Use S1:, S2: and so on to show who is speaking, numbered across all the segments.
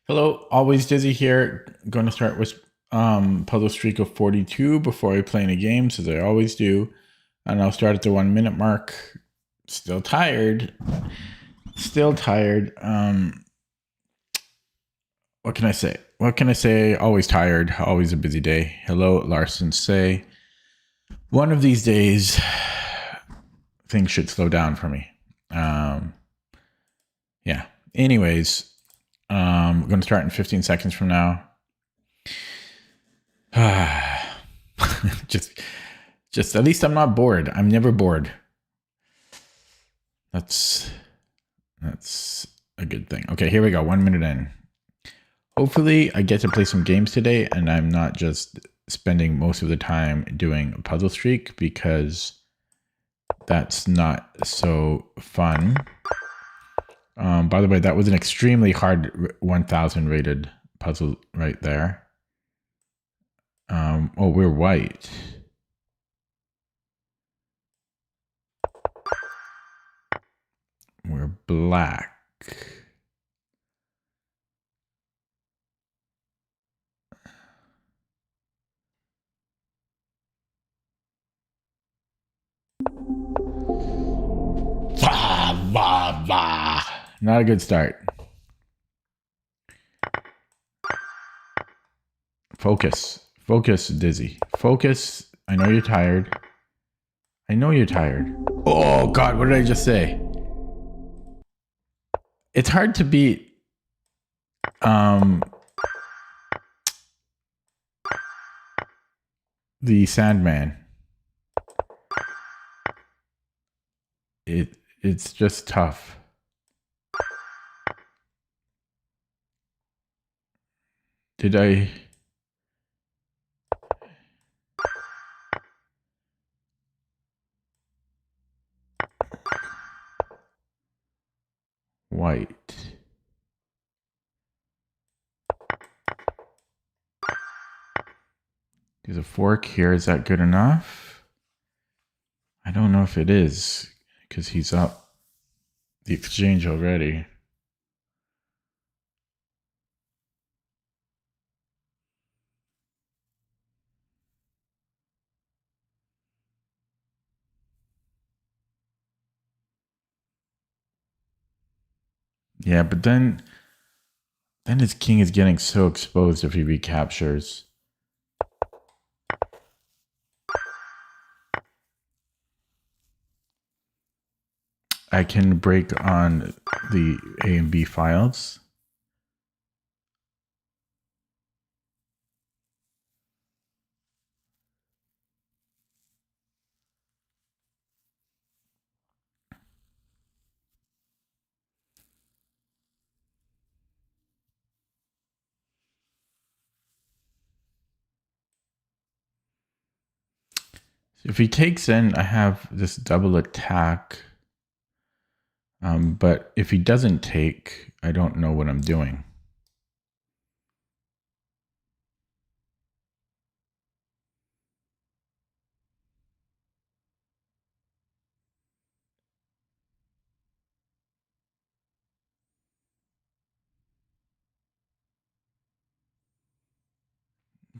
S1: Hello, always Dizzy here. Going to start with puzzle streak of 42 before I play any games, as I always do. And I'll start at the 1 minute mark. Still tired. Still tired. What can I say? What can I say? Always tired. Always a busy day. Hello, Larson. Say, one of these days, things should slow down for me. Yeah. Anyways, I'm going to start in 15 seconds from now. just at least I'm not bored. I'm never bored. That's a good thing. Okay, here we go. 1 minute in. Hopefully I get to play some games today and I'm not just spending most of the time doing a puzzle streak, because that's not so fun. By the way, that was an extremely hard 1000 rated puzzle right there. Oh, we're white. We're black. Not a good start. Focus. Focus, Dizzy. Focus. I know you're tired. I know you're tired. Oh, God, what did I just say? It's hard to beat the Sandman. It's just tough. Did I... White. There's a fork here. Is that good enough? I don't know if it is, because he's up the exchange already. Yeah, but then his king is getting so exposed if he recaptures. I can break on the A and B files. If he takes in, I have this double attack. But if he doesn't take, I don't know what I'm doing.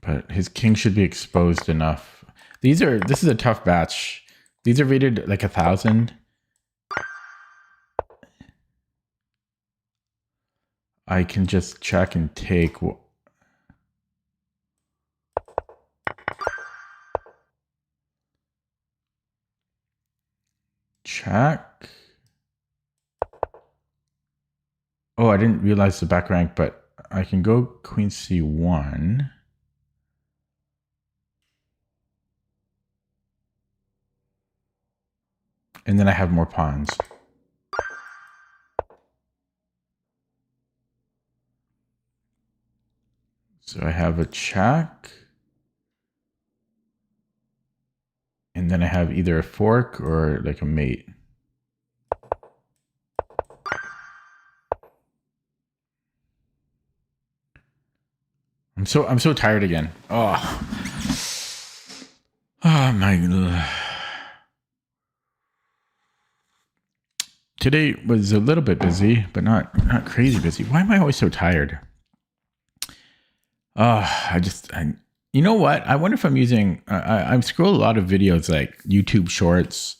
S1: But his king should be exposed enough. This is a tough batch. These are rated like 1000. I can just check and take. Check. Oh, I didn't realize the back rank, but I can go queen c1. And then I have more pawns. So I have a check. And then I have either a fork or like a mate. I'm so tired again. Oh my God. Today was a little bit busy, but not crazy busy. Why am I always so tired? You know what? I wonder if I'm using. I scroll a lot of videos like YouTube Shorts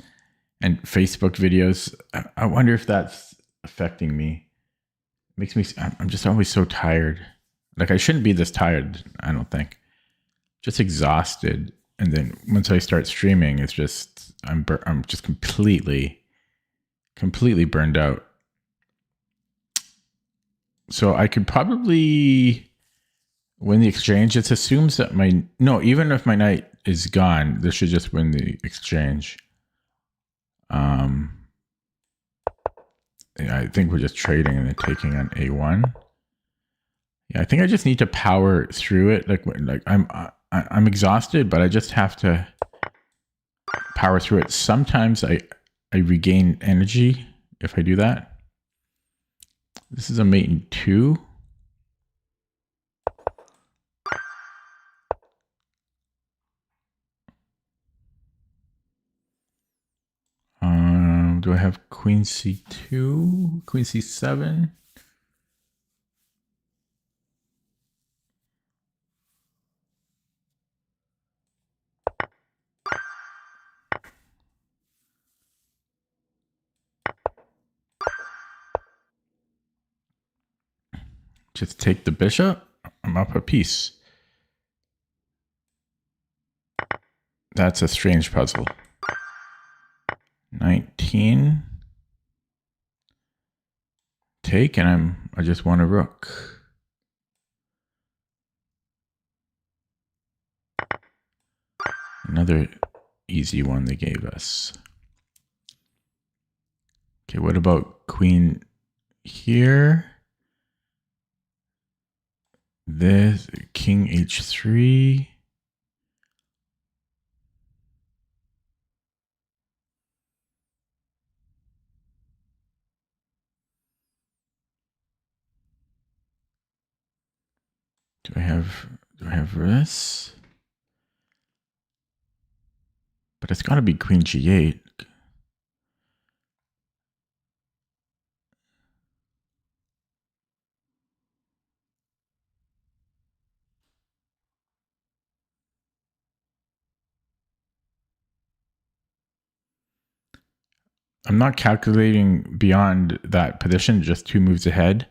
S1: and Facebook videos. I wonder if that's affecting me. It makes me. I'm just always so tired. Like I shouldn't be this tired. I don't think. Just exhausted, and then once I start streaming, it's just I'm just completely burned out. So I could probably win the exchange. It assumes that even if my knight is gone, this should just win the exchange. Yeah, I think we're just trading and then taking on A1. Yeah, I think I just need to power through it. Like I'm exhausted, but I just have to power through it. Sometimes I regain energy if I do that. This is a mate in 2. Do I have queen c2, queen c7? Just take the bishop. I'm up a piece. That's a strange puzzle. 19. Take, and I just want a rook. Another easy one they gave us. Okay, what about queen here? This king h3. Do I have this? But it's got to be queen g8. I'm not calculating beyond that position, just 2 moves ahead.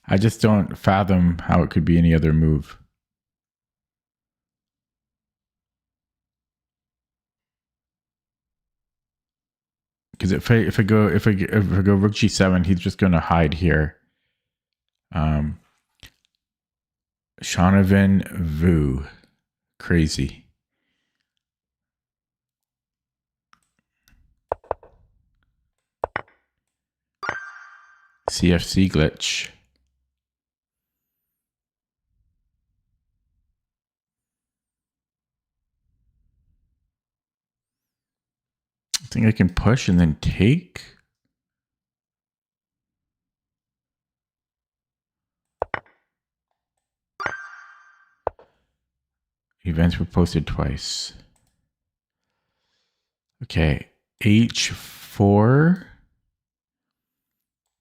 S1: I just don't fathom how it could be any other move. Because if I go rook g7, he's just going to hide here. Shonovan Vu, crazy. CFC glitch. I think I can push and then take. Events were posted twice. Okay, h4.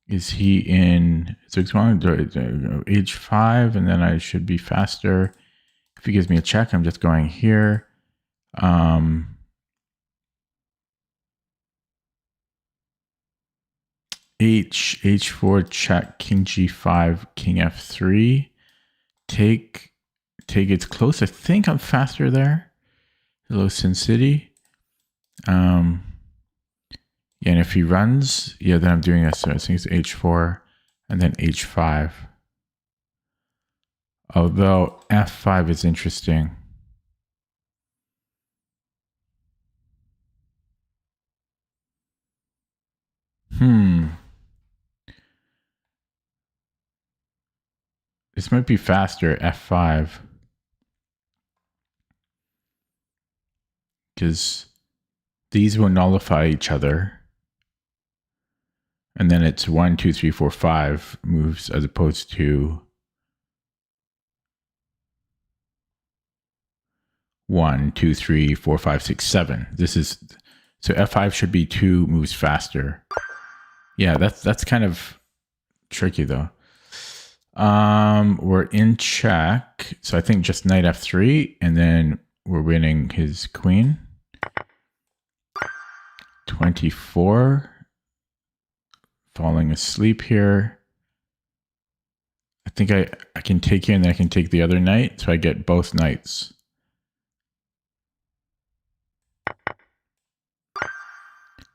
S1: Is he in 6-1? H5, and then I should be faster. If he gives me a check, I'm just going here. H4 check, king g5, king f3. Take, it's close. I think I'm faster there. Hello, Sin City. Yeah, and if he runs, yeah, then I'm doing this. So I think it's h4 and then h5. Although f5 is interesting. This might be faster, f5. Because these will nullify each other. And then it's 1, 2, 3, 4, 5 moves as opposed to 1, 2, 3, 4, 5, 6, 7. This is so f5 should be 2 moves faster. Yeah, that's kind of tricky though. We're in check. So I think just knight f3, and then we're winning his queen. 24. Falling asleep here. I think I can take here, and then I can take the other knight, so I get both knights.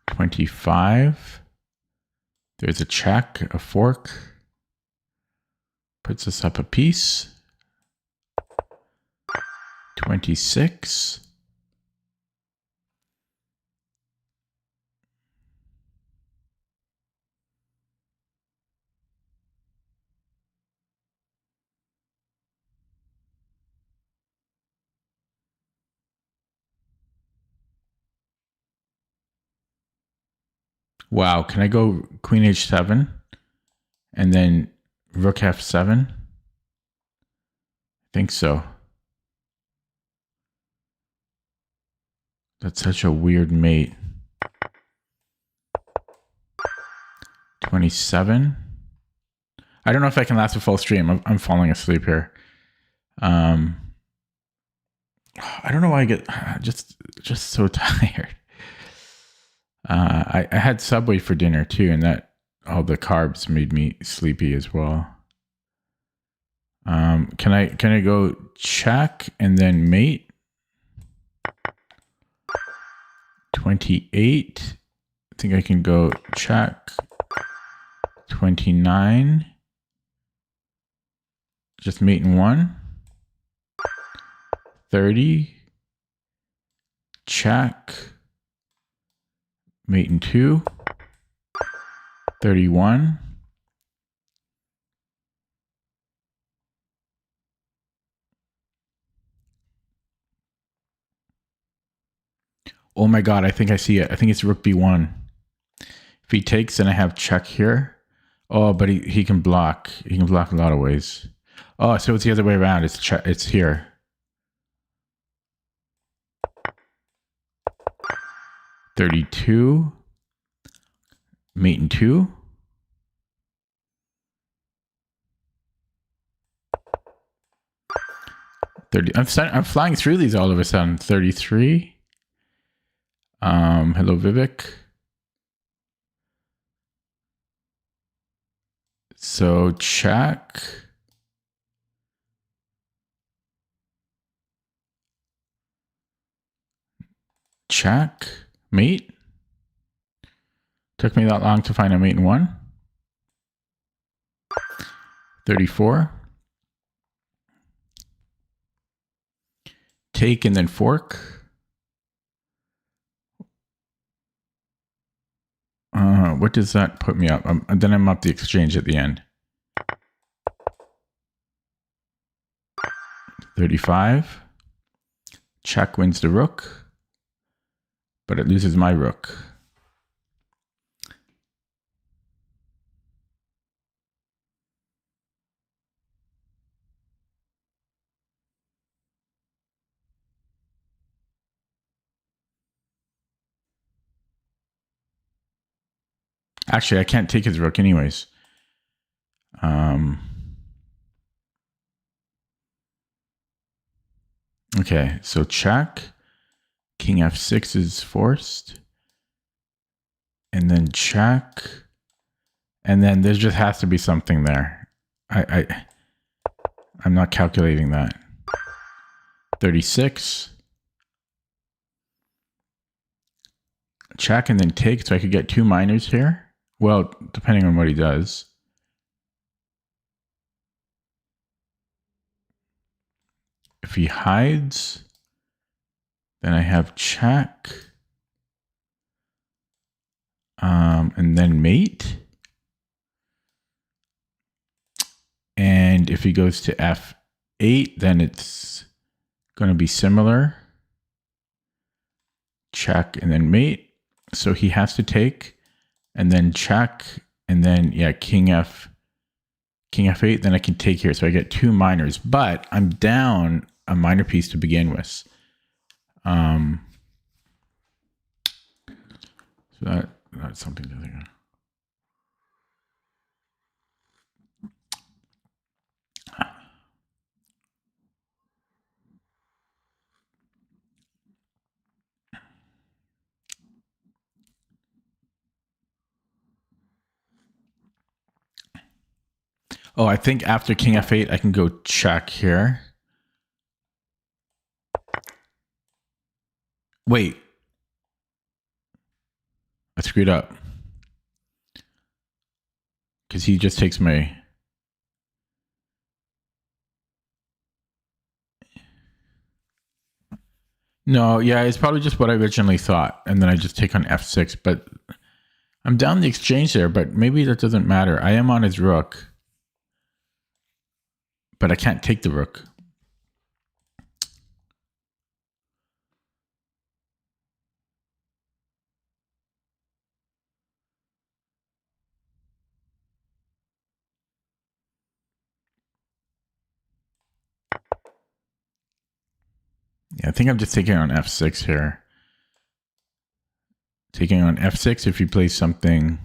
S1: $25. There's a check, a fork. Puts us up a piece. 26. Wow, can I go queen h7 and then rook f7? I think so. That's such a weird mate. 27. I don't know if I can last a full stream. I'm falling asleep here. I don't know why I get just so tired. I had Subway for dinner too, and that all the carbs made me sleepy as well. Can I go check and then mate? 28. I think I can go check. 29. Just mate in 1. 30. Check. Mate in 2. 31. Oh my god, I think I see it. I think it's rook b1. If he takes, then I have check here. Oh, but he can block. He can block a lot of ways. Oh, so it's the other way around. It's here. $32. Mate in 2. I'm flying through these all of a sudden. 33. Hello, Vivek. So check. Check. Mate. Took me that long to find a mate in 1. 34. Take and then fork. What does that put me up? Then I'm up the exchange at the end. 35. Check wins the rook, but it loses my rook. Actually, I can't take his rook anyways. Okay, so check. King f6 is forced. And then check. And then there just has to be something there. I'm not calculating that. 36. Check and then take, so I could get 2 minors here. Well, depending on what he does. If he hides, then I have check. And then mate. And if he goes to f8, then it's going to be similar. Check and then mate. So he has to take and then check and then, yeah, king f8, then I can take here. So I get 2 minors, but I'm down a minor piece to begin with. So that's something to think of. Oh, I think after king f8, I can go check here. Wait. I screwed up. Because he just takes my... No, yeah, it's probably just what I originally thought. And then I just take on f6. But I'm down the exchange there, but maybe that doesn't matter. I am on his rook. But I can't take the rook. Yeah, I think I'm just taking on f6 here. Taking on f6 if he plays something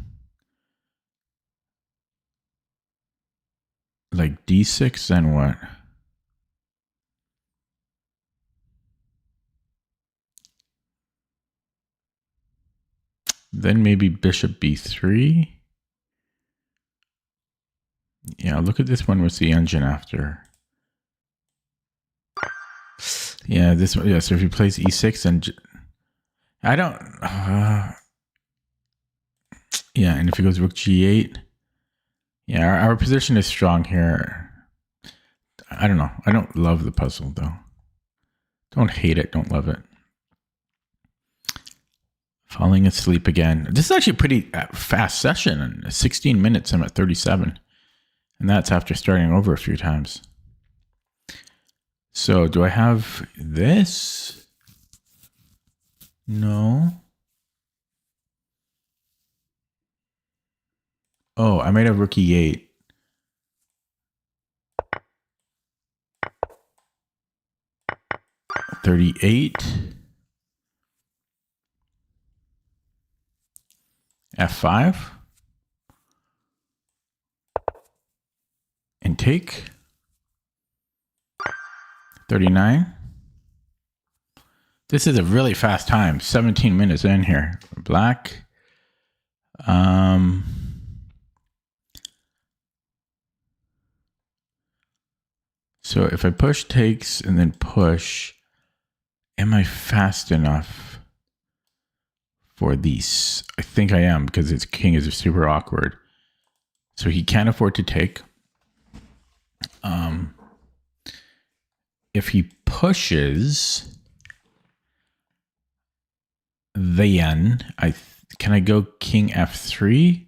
S1: like d6, then what? Then maybe bishop b3. Yeah, look at this one with the engine after. Yeah, this one. Yeah, so if he plays e6, then I don't. Yeah, and if he goes rook g8, yeah, our position is strong here. I don't know. I don't love the puzzle though. Don't hate it. Don't love it. Falling asleep again. This is actually a pretty fast session. In 16 minutes, I'm at 37. And that's after starting over a few times. So do I have this? No. Oh, I might have rook e8. $38. F5. And take. 39. This is a really fast time. 17 minutes in here. Black. So if I push takes and then push, am I fast enough for these? I think I am because his king is super awkward. So he can't afford to take. If he pushes, then can I go king f3?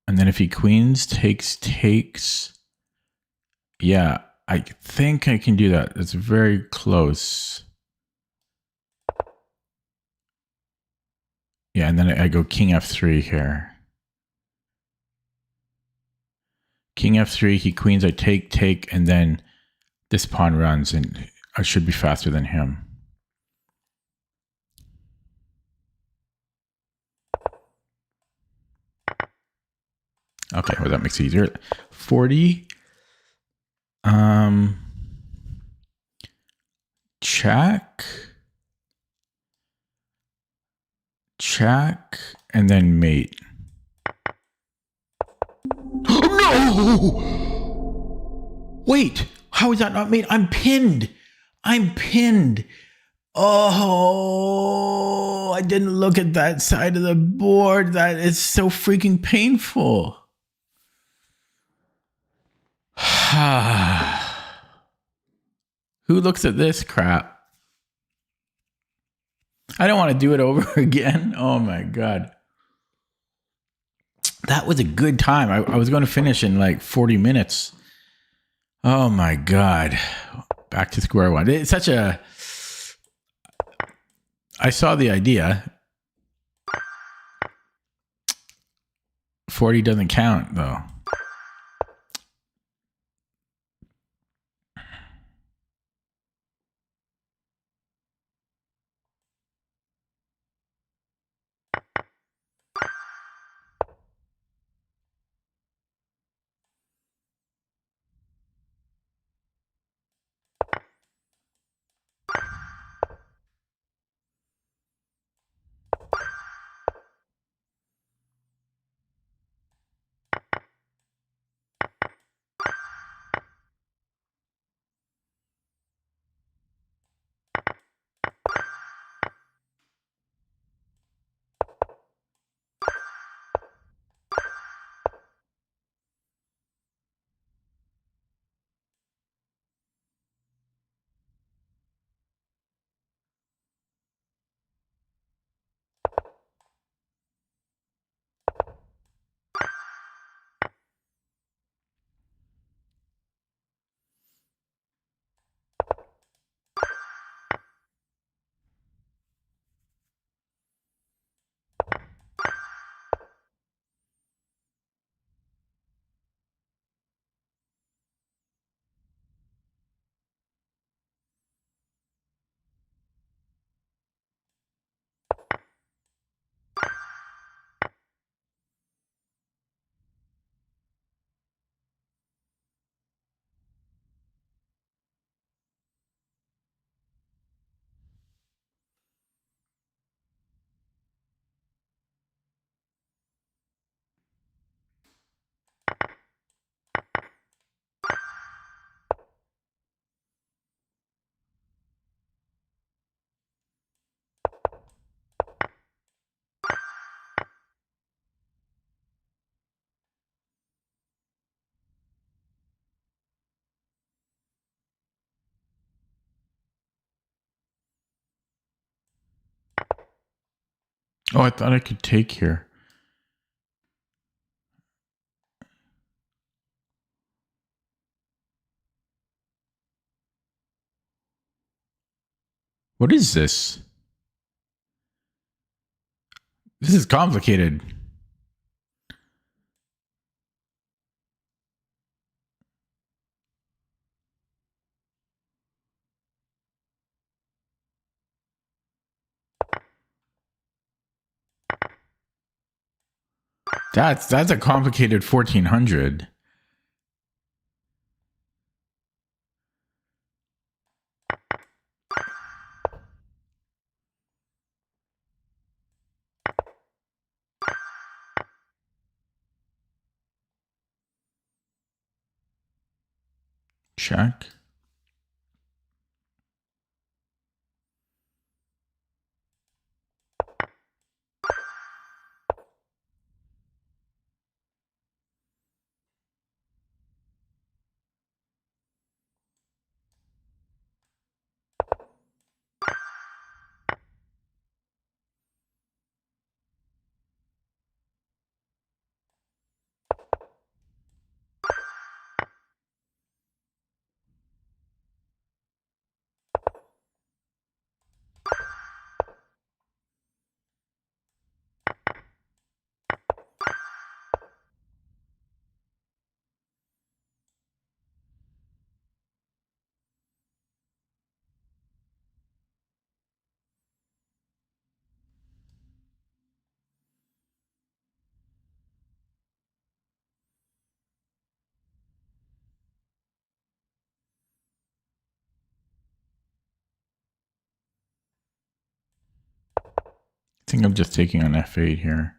S1: And then if he queens, takes. Yeah, I think I can do that. It's very close. Yeah, and then I go king f3 here. King f3, he queens, I take, and then this pawn runs, and I should be faster than him. Okay, well, that makes it easier. 40. Check, and then mate. Oh, no! Wait, how is that not mate? I'm pinned. Oh, I didn't look at that side of the board. That is so freaking painful. Who looks at this crap? I don't want to do it over again. Oh my God. That was a good time. I was going to finish in like 40 minutes. Oh my God. Back to square one. It's such a... I saw the idea. 40 doesn't count though. Oh, I thought I could take here. What is this? This is complicated. That's a complicated 1400. Check. I think I'm just taking on F8 here.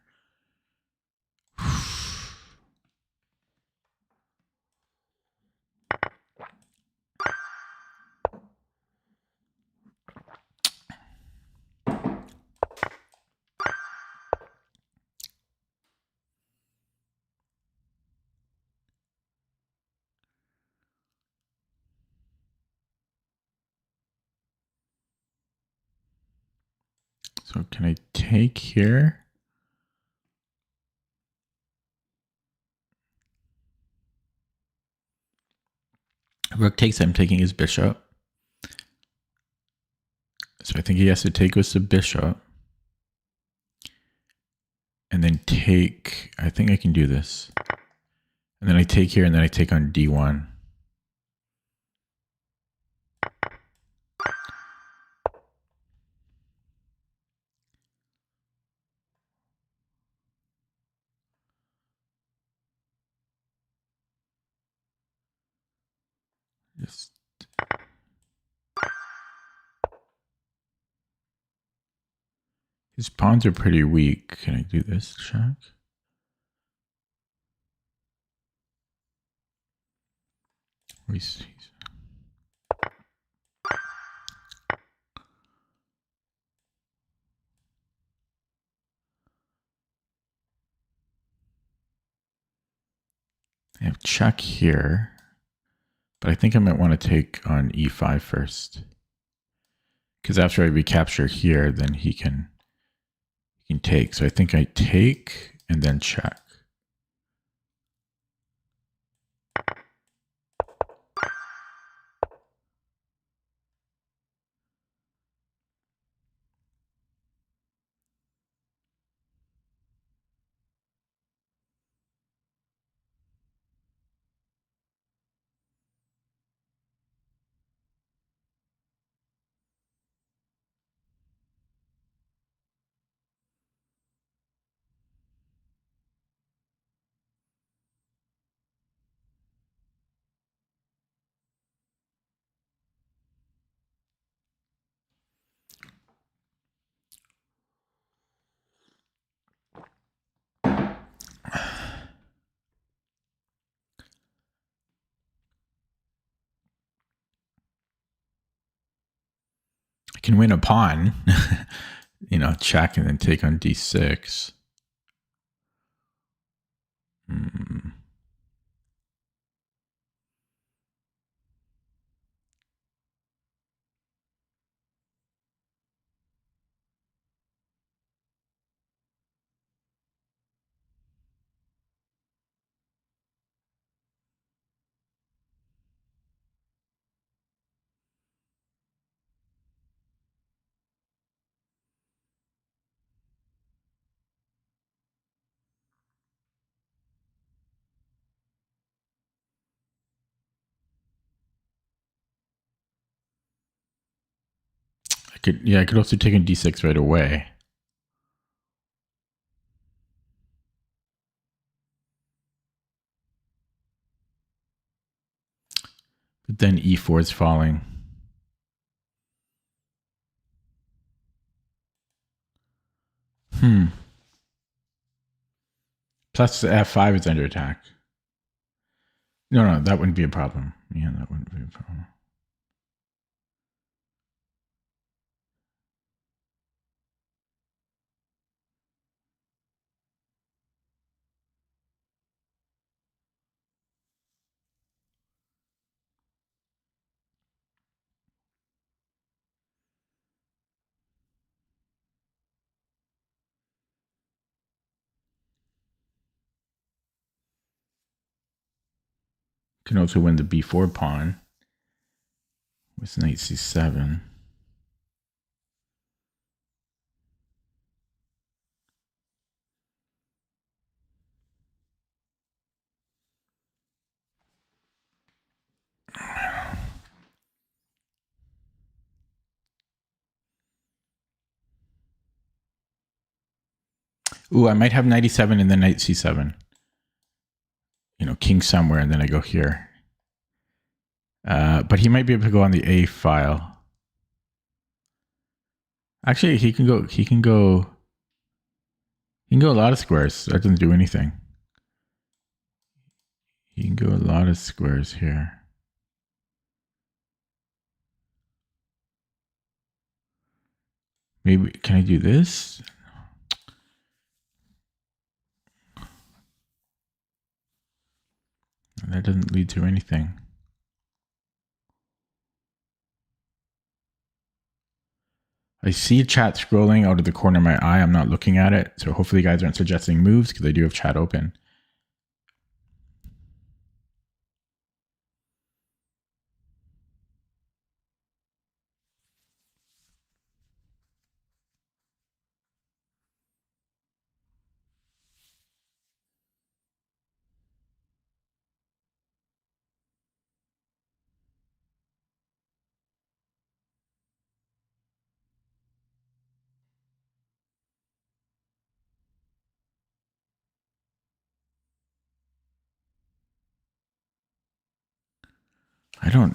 S1: So can I take here? Rook takes, I'm taking his bishop. So I think he has to take with the bishop. And then take, I think I can do this. And then I take here and then I take on D1. Just his pawns are pretty weak. Can I do this check? I have check here, but I think I might want to take on E5 first. Because after I recapture here, then he can take. So I think I take and then check. I can win a pawn, you know, check and then take on D6. I could also take in d6 right away. But then e4 is falling. Plus f5 is under attack. No, that wouldn't be a problem. Yeah, that wouldn't be a problem. Can also win the b4 pawn with knight c7. Ooh, I might have knight e7 and then knight c7. King somewhere, and then I go here. But he might be able to go on the a file. Actually, he can go a lot of squares. That doesn't do anything. He can go a lot of squares here. Maybe, can I do this? That doesn't lead to anything. I see chat scrolling out of the corner of my eye. I'm not looking at it. So hopefully you guys aren't suggesting moves because I do have chat open.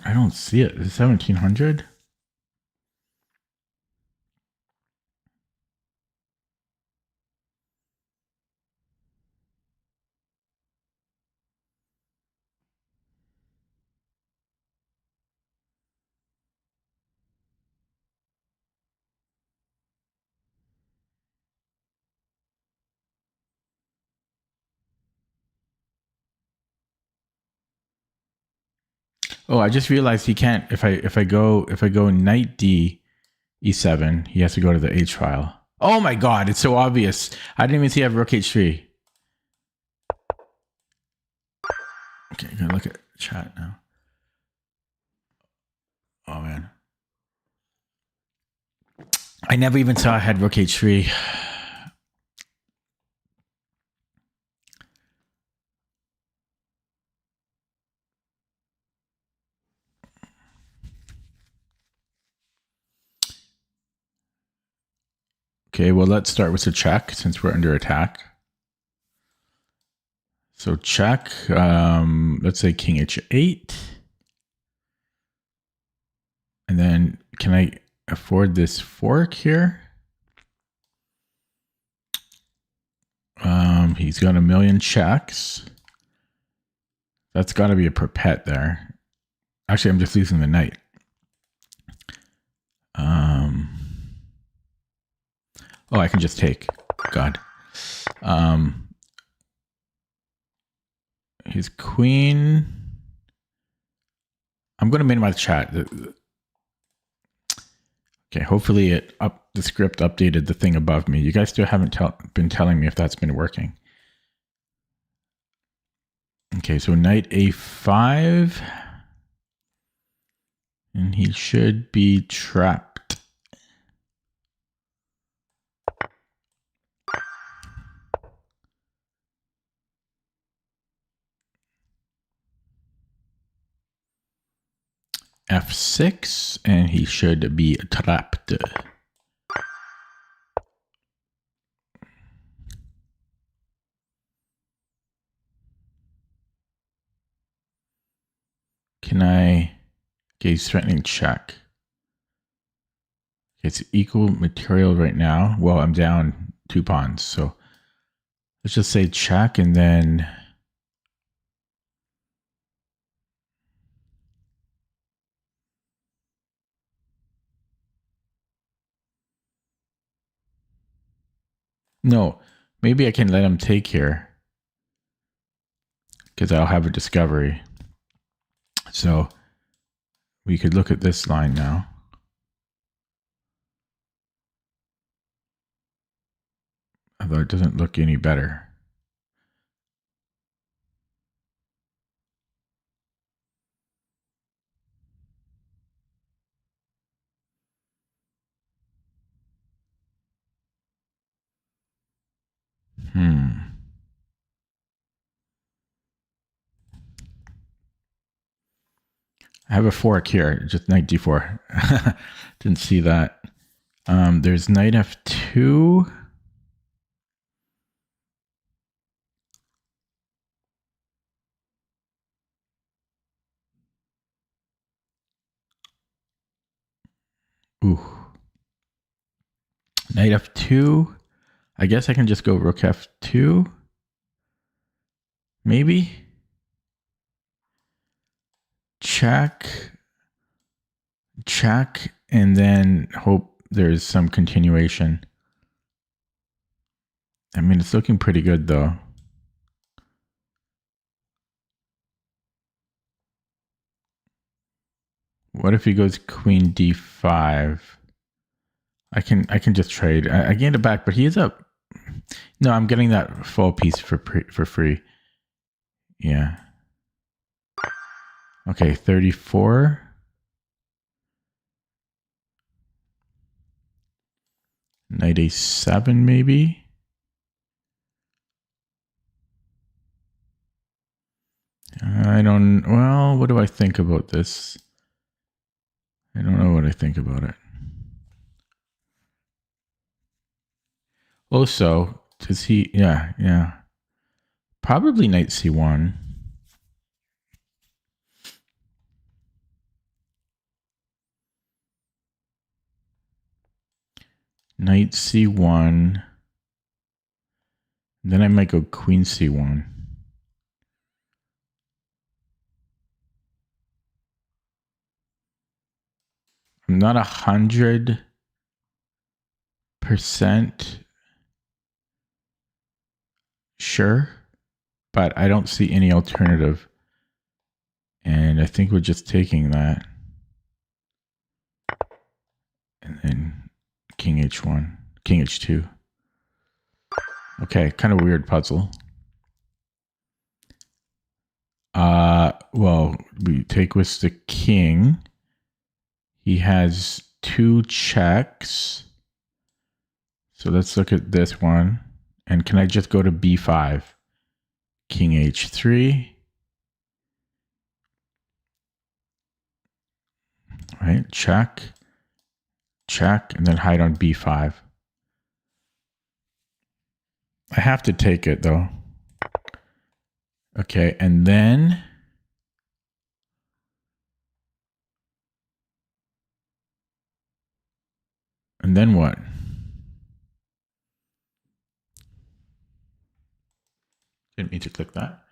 S1: I don't see it. Is it 1700? Oh, I just realized he can't. If I go knight d e7, he has to go to the h file. Oh my god, it's so obvious. I didn't even see I have rook h3. Okay, I'm gonna look at chat now. Oh man, I never even saw I had rook h3. Okay, well, let's start with a check since we're under attack. So check, let's say king h8. And then can I afford this fork here? He's got a million checks. That's got to be a perpet there. Actually, I'm just losing the knight. Oh, I can just take. God. His queen. I'm going to minimize chat. Okay, hopefully the script updated the thing above me. You guys still haven't been telling me if that's been working. Okay, so knight a5. And he should be trapped. f6, and he should be trapped. Can I... Okay, he's threatening check. It's equal material right now. Well, I'm down 2 pawns, so let's just say check, and then... No, maybe I can let him take here, because I'll have a discovery. So we could look at this line now. Although it doesn't look any better. I have a fork here, just knight d4. Didn't see that. There's knight f2. Ooh. Knight f2. I guess I can just go rook f2. Maybe. Check. Check. And then hope there's some continuation. I mean, it's looking pretty good, though. What if he goes queen d5? I can just trade. I gained it back, but he is up. No, I'm getting that full piece for free. Yeah. Okay, 34. Knight a7, maybe. I don't. Well, what do I think about this? I don't know what I think about it. Also, does he? Yeah. Probably knight c1. Knight c1. Then I might go queen c1. I'm not 100% sure, but I don't see any alternative. And I think we're just taking that. And then king h1, king h2. Okay, kind of weird puzzle. Well, we take with the king. He has 2 checks. So let's look at this one. And can I just go to b5? King h3. Right, check. Check, and then hide on b5. I have to take it, though. Okay, and then... And then what? Didn't mean to click that.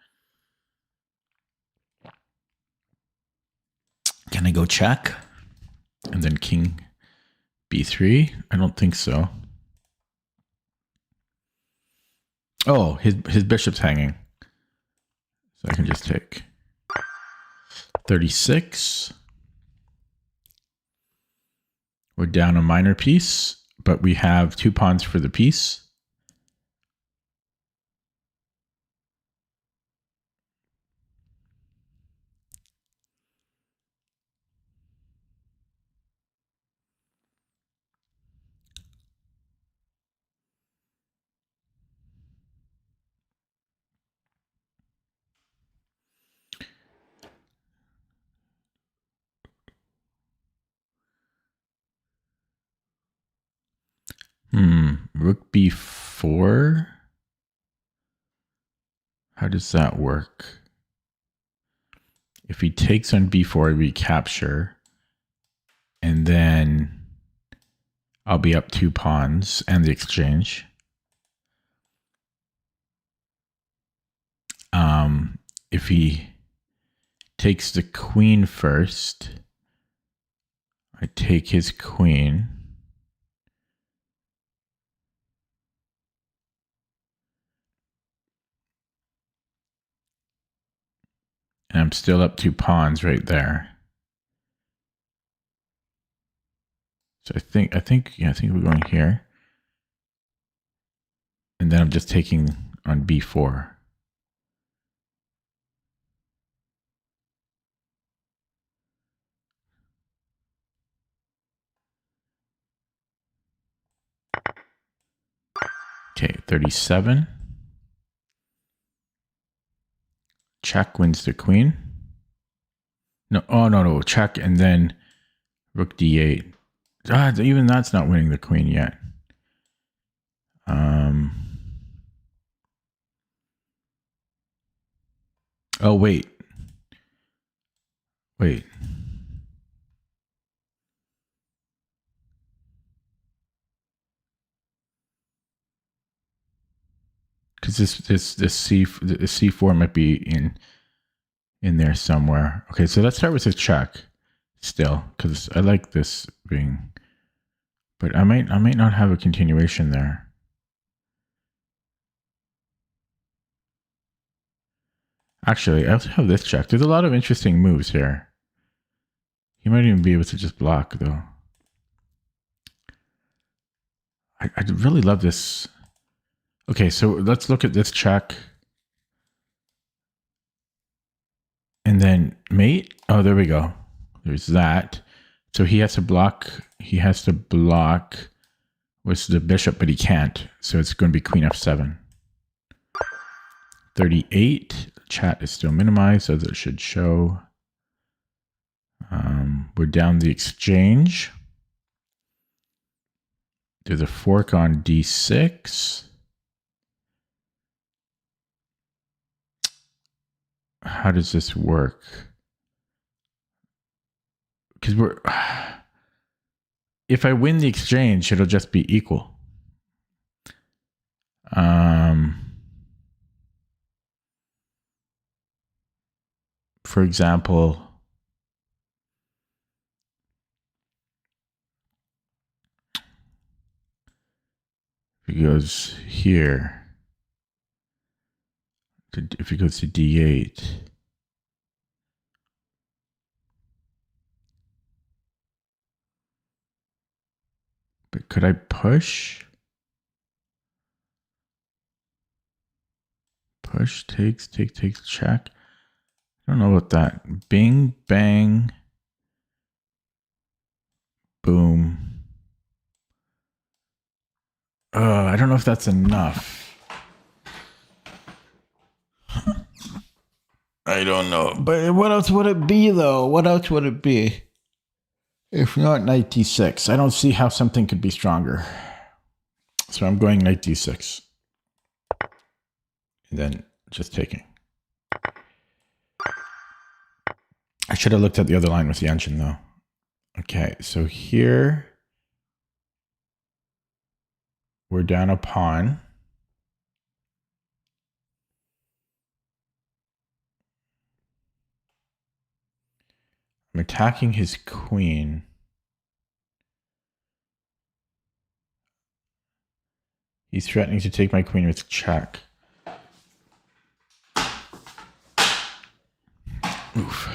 S1: Can I go check? And then king b3? I don't think so. Oh, his bishop's hanging. So I can just take 36. We're down a minor piece, but we have 2 pawns for the piece. Rook b4. How does that work? If he takes on b4, recapture. And then I'll be up 2 pawns and the exchange. If he takes the queen first, I take his queen. And I'm still up 2 pawns right there. So I think we're going here. And then I'm just taking on b4. Okay, 37. Check wins the queen. No, oh no, check and then rook d8. Even that's not winning the queen yet. Oh wait. Because this c4 might be in there somewhere. Okay, so let's start with a check still, because I like this being, but I might not have a continuation there. Actually, I also have this check. There's a lot of interesting moves here. He might even be able to just block though. I really love this. Okay, so let's look at this check. And then mate. Oh, there we go. There's that. So he has to block. He has to block with the bishop, but he can't. So it's going to be queen f7. 38. Chat is still minimized, as it should show. We're down the exchange. There's a fork on d6. How does this work? Because if I win the exchange, it'll just be equal. For example, if he goes here, if he goes to d8, but could I push? Push, takes, check. I don't know about that. Bing, bang, boom. I don't know if that's enough. I don't know. But what else would it be, though? What else would it be? If not knight d6. I don't see how something could be stronger. So I'm going knight d6. And then just taking. I should have looked at the other line with the engine, though. Okay, so here we're down a pawn. I'm attacking his queen. He's threatening to take my queen with check. Oof.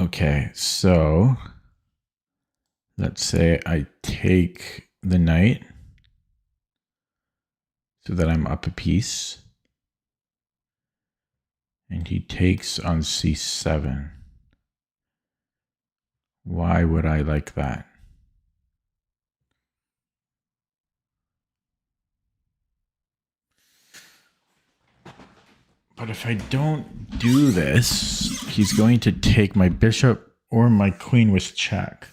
S1: Okay, so let's say I take the knight so that I'm up a piece. And he takes on c7. Why would I like that? But if I don't do this, he's going to take my bishop or my queen with check.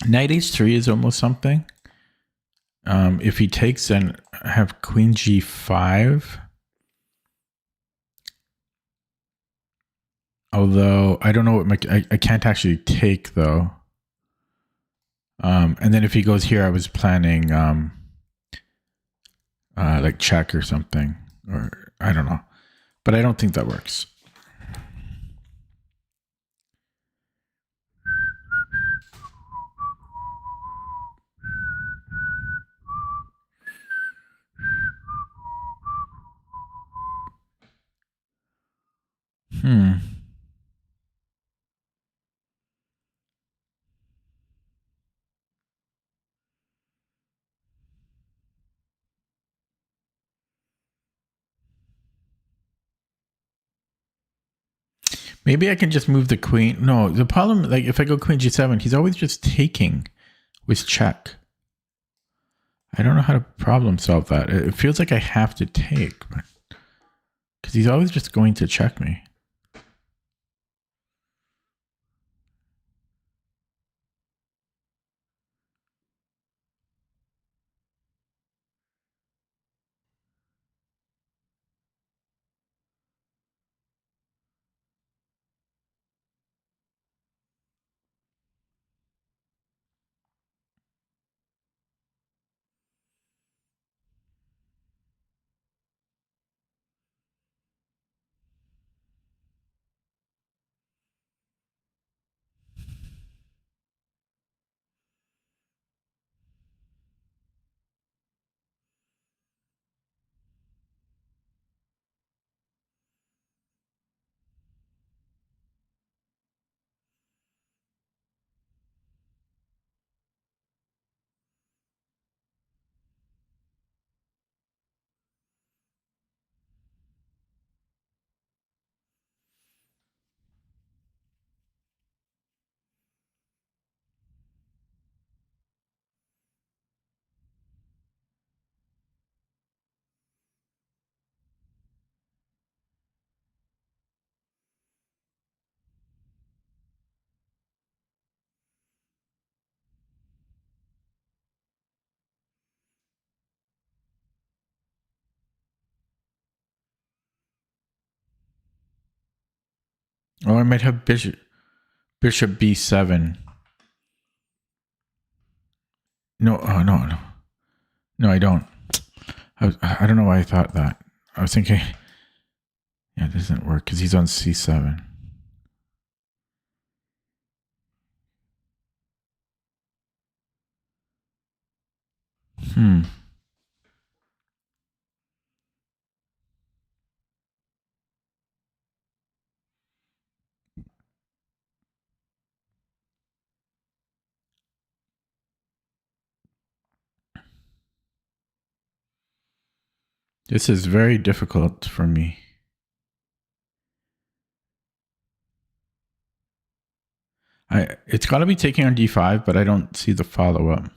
S1: Knight h3 is almost something. If he takes, then I have queen g5. Although I don't know what I can't actually take though. And then if he goes here, I was planning like check or something, or I don't know, but I don't think that works. Maybe I can just move the queen. No, the problem, like if I go queen g7, he's always just taking with check. I don't know how to problem solve that. It feels like I have to take, because he's always just going to check me. Or I might have bishop b7. No, no. No, I don't. I don't know why I thought that. I was thinking, yeah, it doesn't work because he's on c7. This is very difficult for me. It's got to be taking on d5, but I don't see the follow-up.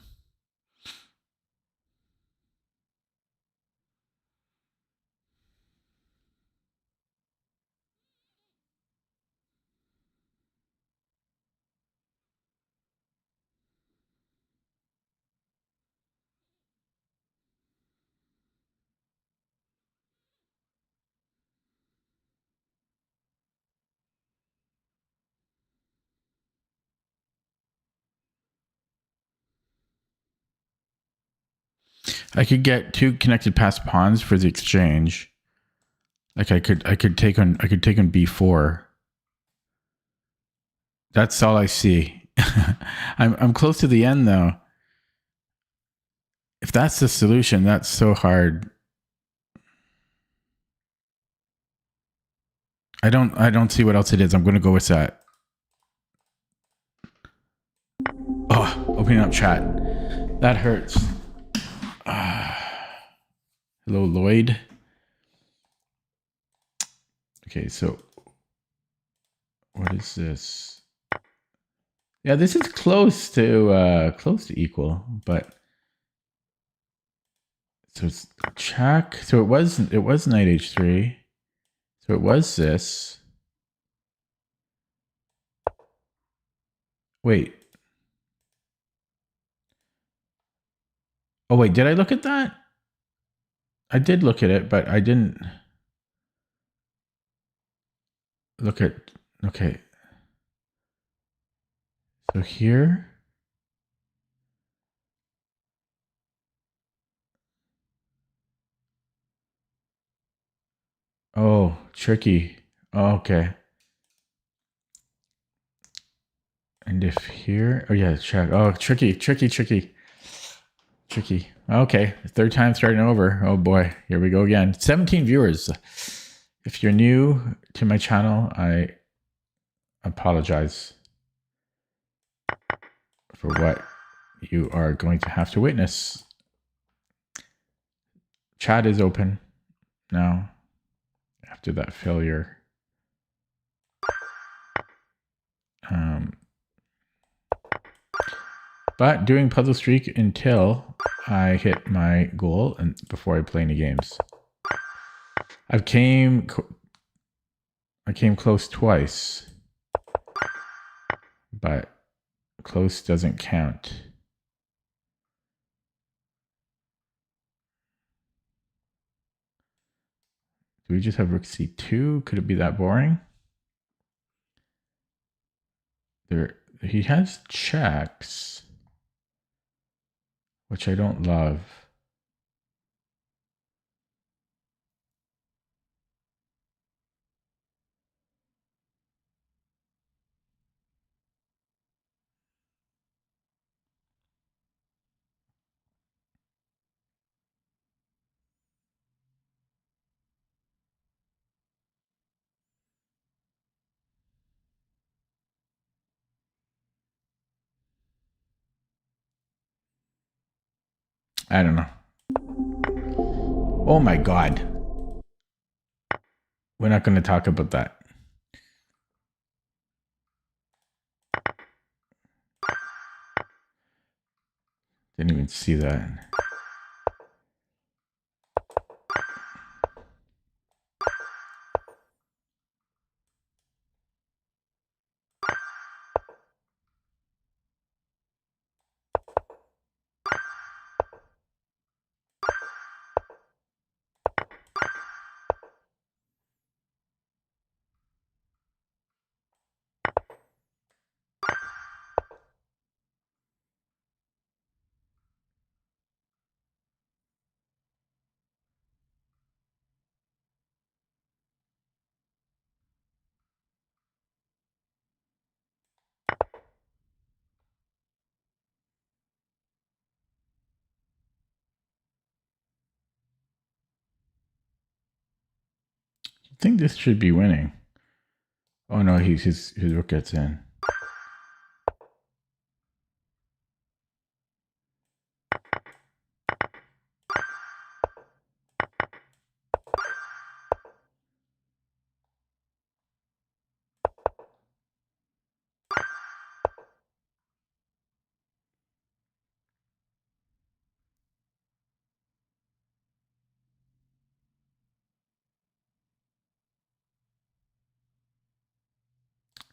S1: I could get two connected passed pawns for the exchange. Like I could take on b4. That's all I see. I'm close to the end though. If that's the solution, that's so hard. I don't see what else it is. I'm going to go with that. Oh, opening up chat. That hurts. Hello, Lloyd. Okay, so what is this? Yeah, this is close to equal, but so it's check. So it was knight h3. So it was this. Wait. Oh, wait, did I look at that? I did look at it, but I didn't look at, okay. So here. Oh, tricky. Oh, okay. And if here, oh yeah, check. Oh, tricky. Okay, third time starting over. Oh boy, here we go again. 17 viewers. If you're new to my channel, I apologize for what you are going to have to witness. Chat is open now after that failure. But doing puzzle streak until I hit my goal and before I play any games. I came close twice, but close doesn't count. Do we just have rook c2? Could it be that boring? He has checks, which I don't love. I don't know. Oh my God. We're not going to talk about that. Didn't even see that. I think this should be winning. Oh no, his rook gets in.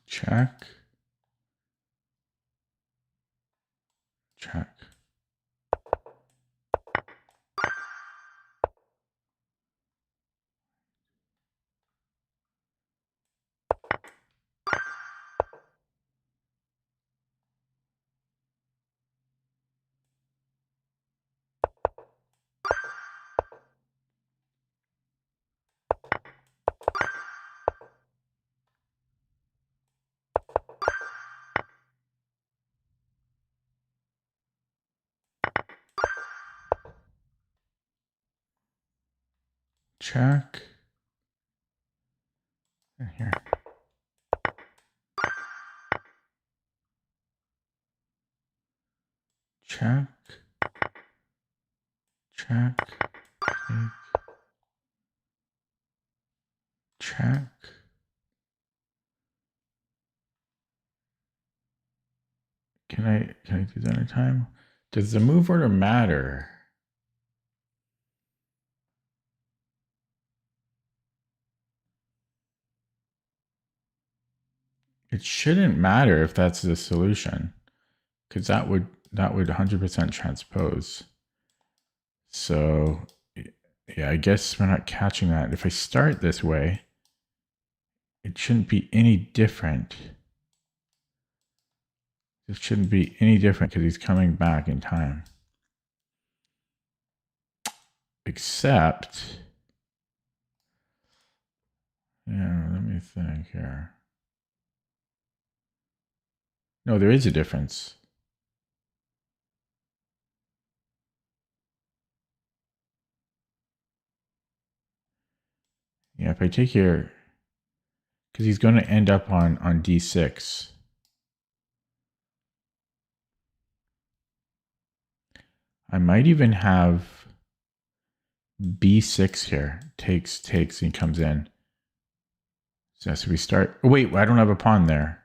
S1: Check. Check. Check. And here. Check. Check. Check. Can I do that in time? Does the move order matter? It shouldn't matter if that's the solution, because that would 100% transpose. So yeah, I guess we're not catching that. If I start this way, it shouldn't be any different. It shouldn't be any different because he's coming back in time. Except, yeah, let me think here. No, there is a difference. Yeah, if I take here, because he's going to end up on d6. I might even have b6 here. Takes, and he comes in. So we start. Oh, wait, I don't have a pawn there.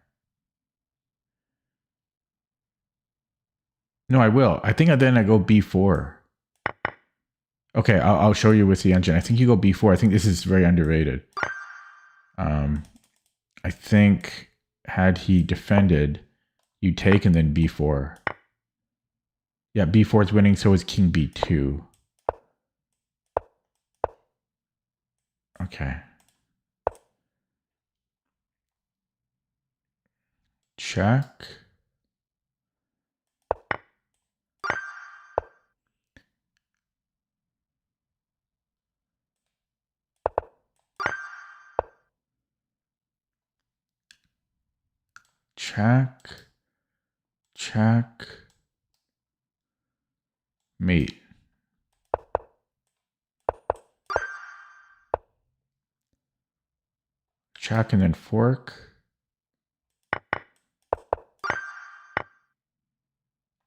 S1: No, I will. I think then I go b4. Okay, I'll show you with the engine. I think you go b4. I think this is very underrated. I think had he defended, you take and then b4. Yeah, b4 is winning, so is king b2. Okay. Check. Check. Check. Mate. Check and then fork.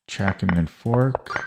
S1: Check and then fork.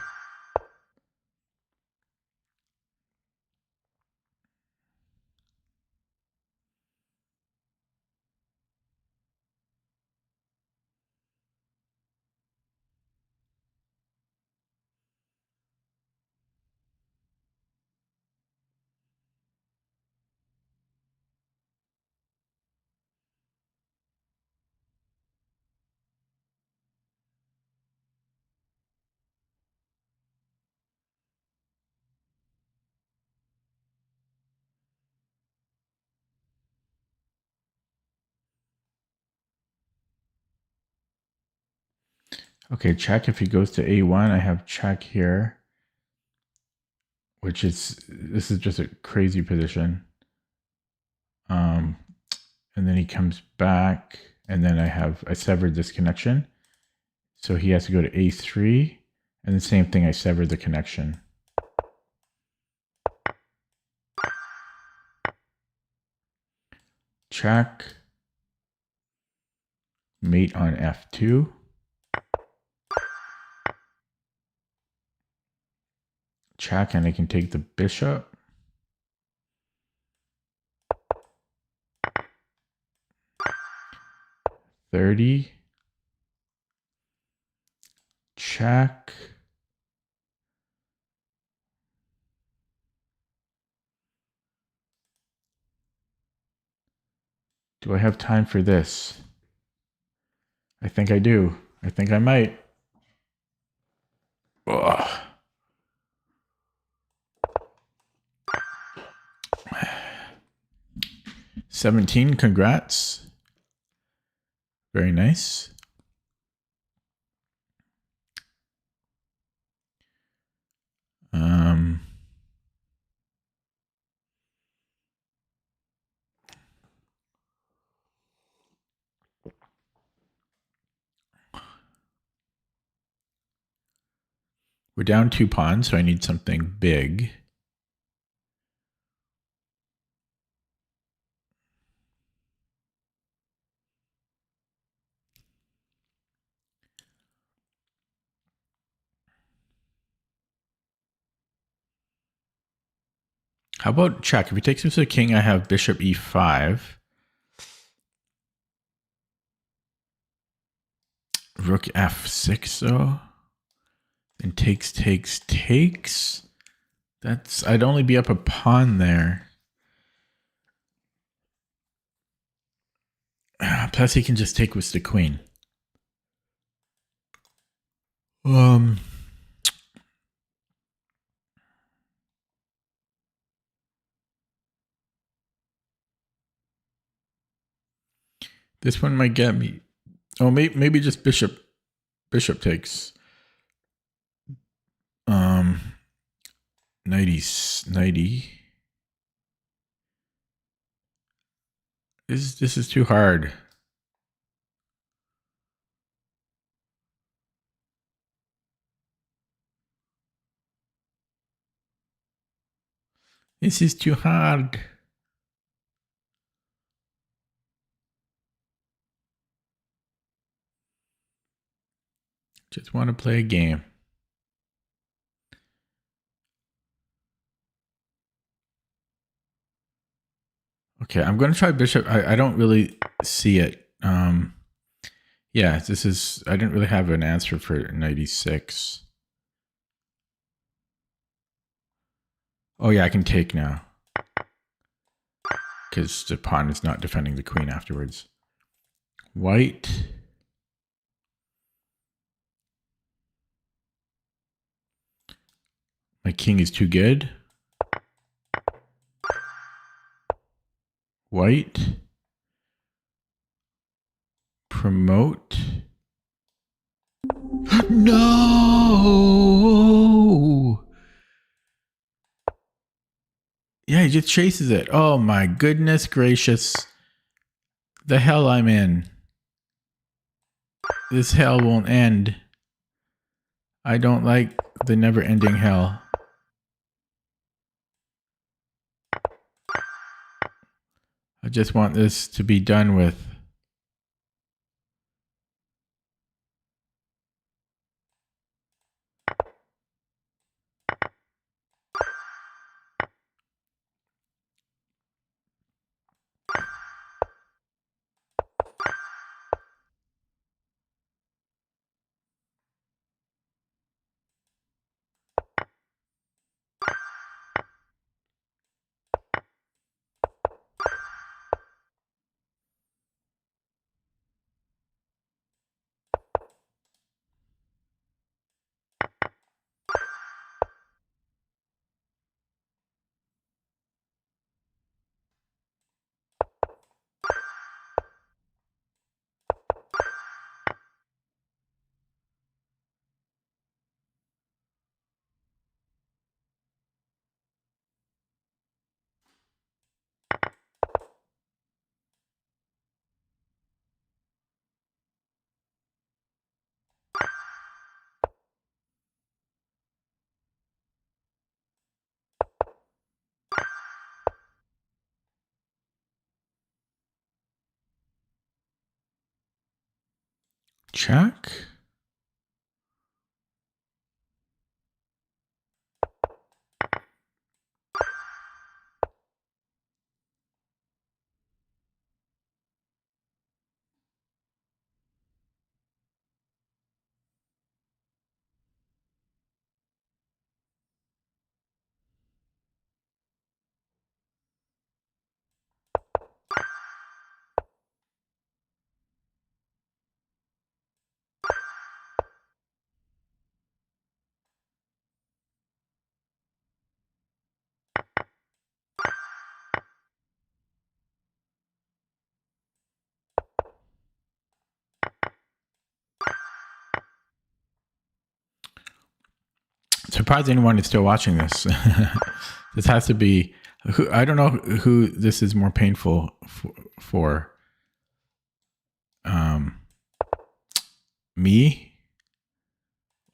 S1: Okay, check if he goes to a1. I have check here, which is, this is just a crazy position. And then he comes back, and then I severed this connection. So he has to go to a3, and the same thing, I severed the connection. Check. Mate on f2. Check, and I can take the bishop. .30. Check. Do I have time for this? I think I do. I think I might. Ugh. $17, congrats. Very nice. We're down 2 pawns, so I need something big. How about check? If he takes this to the king, I have bishop e5. Rook f6, though. And takes. I'd only be up a pawn there. Plus, he can just take with the queen. This one might get me. Oh, maybe just bishop. Bishop takes. 90. This is too hard. This is too hard. Just want to play a game. Okay, I'm going to try bishop. I don't really see it. Yeah, this is, I didn't really have an answer for 96. Oh yeah, I can take now. Because the pawn is not defending the queen afterwards. White. My king is too good. White. Promote. No! Yeah, he just chases it. Oh my goodness gracious. The hell I'm in. This hell won't end. I don't like the never-ending hell. I just want this to be done with. Check. Surprised anyone is still watching this. This has to be. I don't know who this is more painful for. Me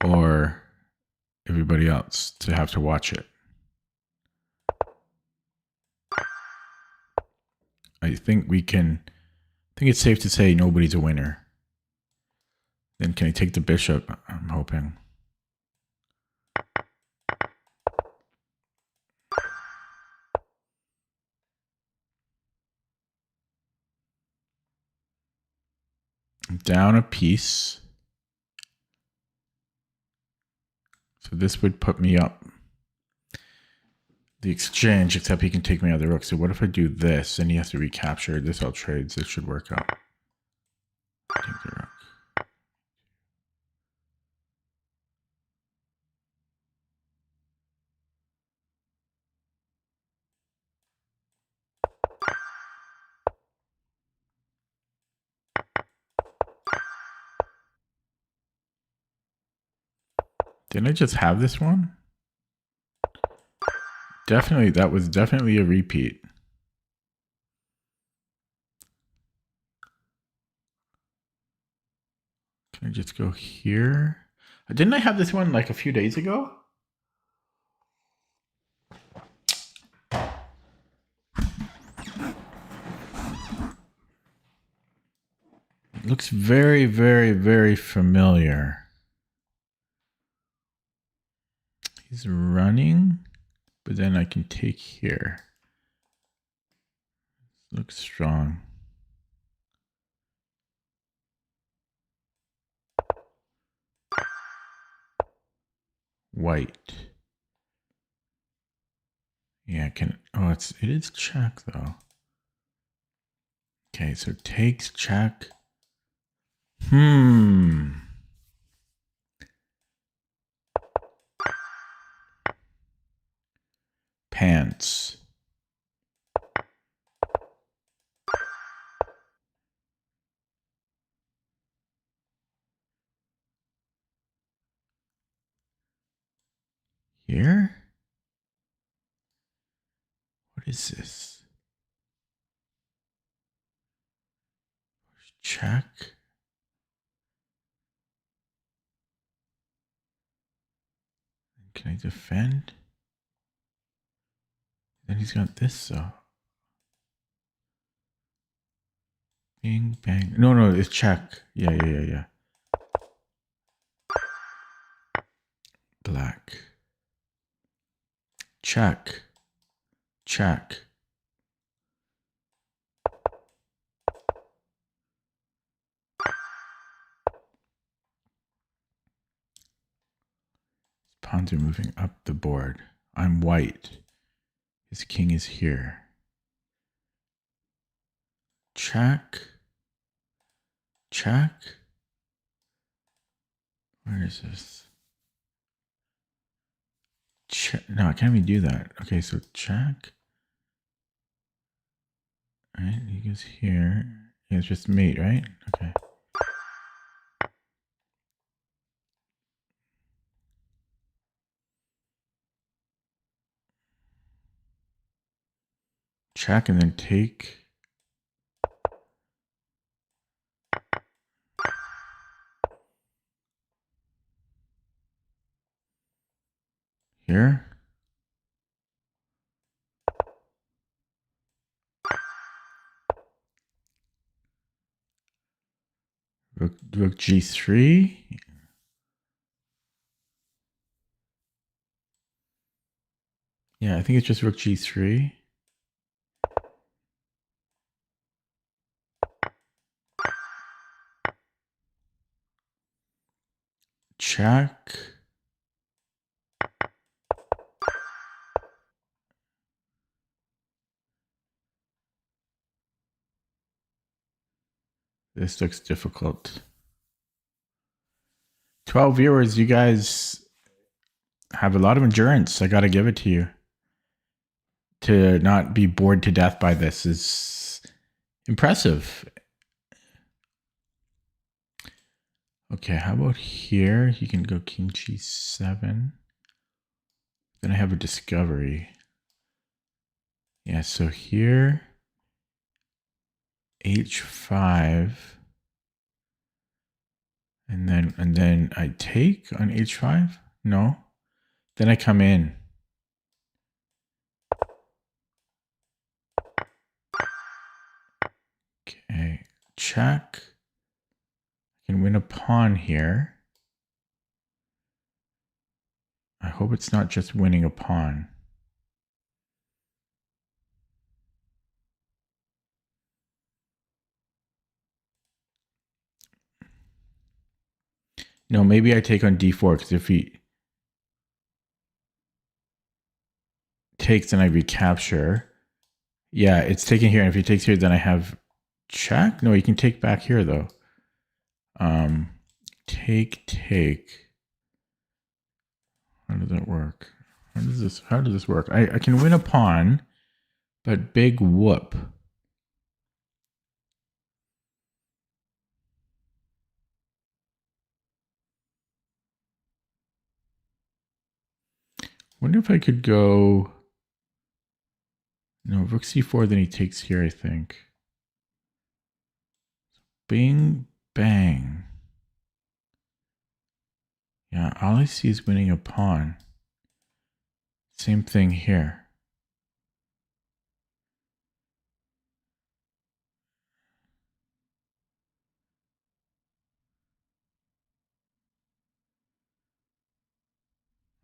S1: or everybody else to have to watch it. I think we can. I think it's safe to say nobody's a winner. Then can I take the bishop? I'm hoping. Down a piece. So this would put me up the exchange, except he can take me out of the rook. So what if I do this and he has to recapture this? I'll trade. This should work out. Take the rook. Didn't I just have this one? Definitely, that was definitely a repeat. Can I just go here? Didn't I have this one like a few days ago? It looks very, very, very familiar. He's running, but then I can take here. Looks strong. White. Yeah, it is check though. Okay, so takes check. Pants. Here? What is this? Check. Can I defend? Then he's got this though. Bing, bang. No, it's check. Yeah. Black. Check. Check. Pawns are moving up the board. I'm white. His king is here. Check. Check. Where is this? Check. No, can't we do that? Okay, so check. All right, he goes here. Yeah, it's just mate, right? Okay. Check and then take. Here. Rook G3. Yeah, I think it's just Rook G3. Check. This looks difficult. 12 viewers, you guys have a lot of endurance. I got to give it to you. To not be bored to death by this is impressive. Okay, how about here? You can go King G7. Then I have a discovery. Yeah, so here, H5. And then I take on H5? No. Then I come in. Okay, check. I can win a pawn here. I hope it's not just winning a pawn. No, maybe I take on D4 because if he takes, then I recapture. Yeah, it's taken here. And if he takes here, then I have check. No, you can take back here though. Take. How does that work? How does this work? I can win a pawn, but big whoop. Wonder if I could go. No, rook c4, then he takes here, I think. Bing, bang. Yeah, all I see is winning a pawn. Same thing here.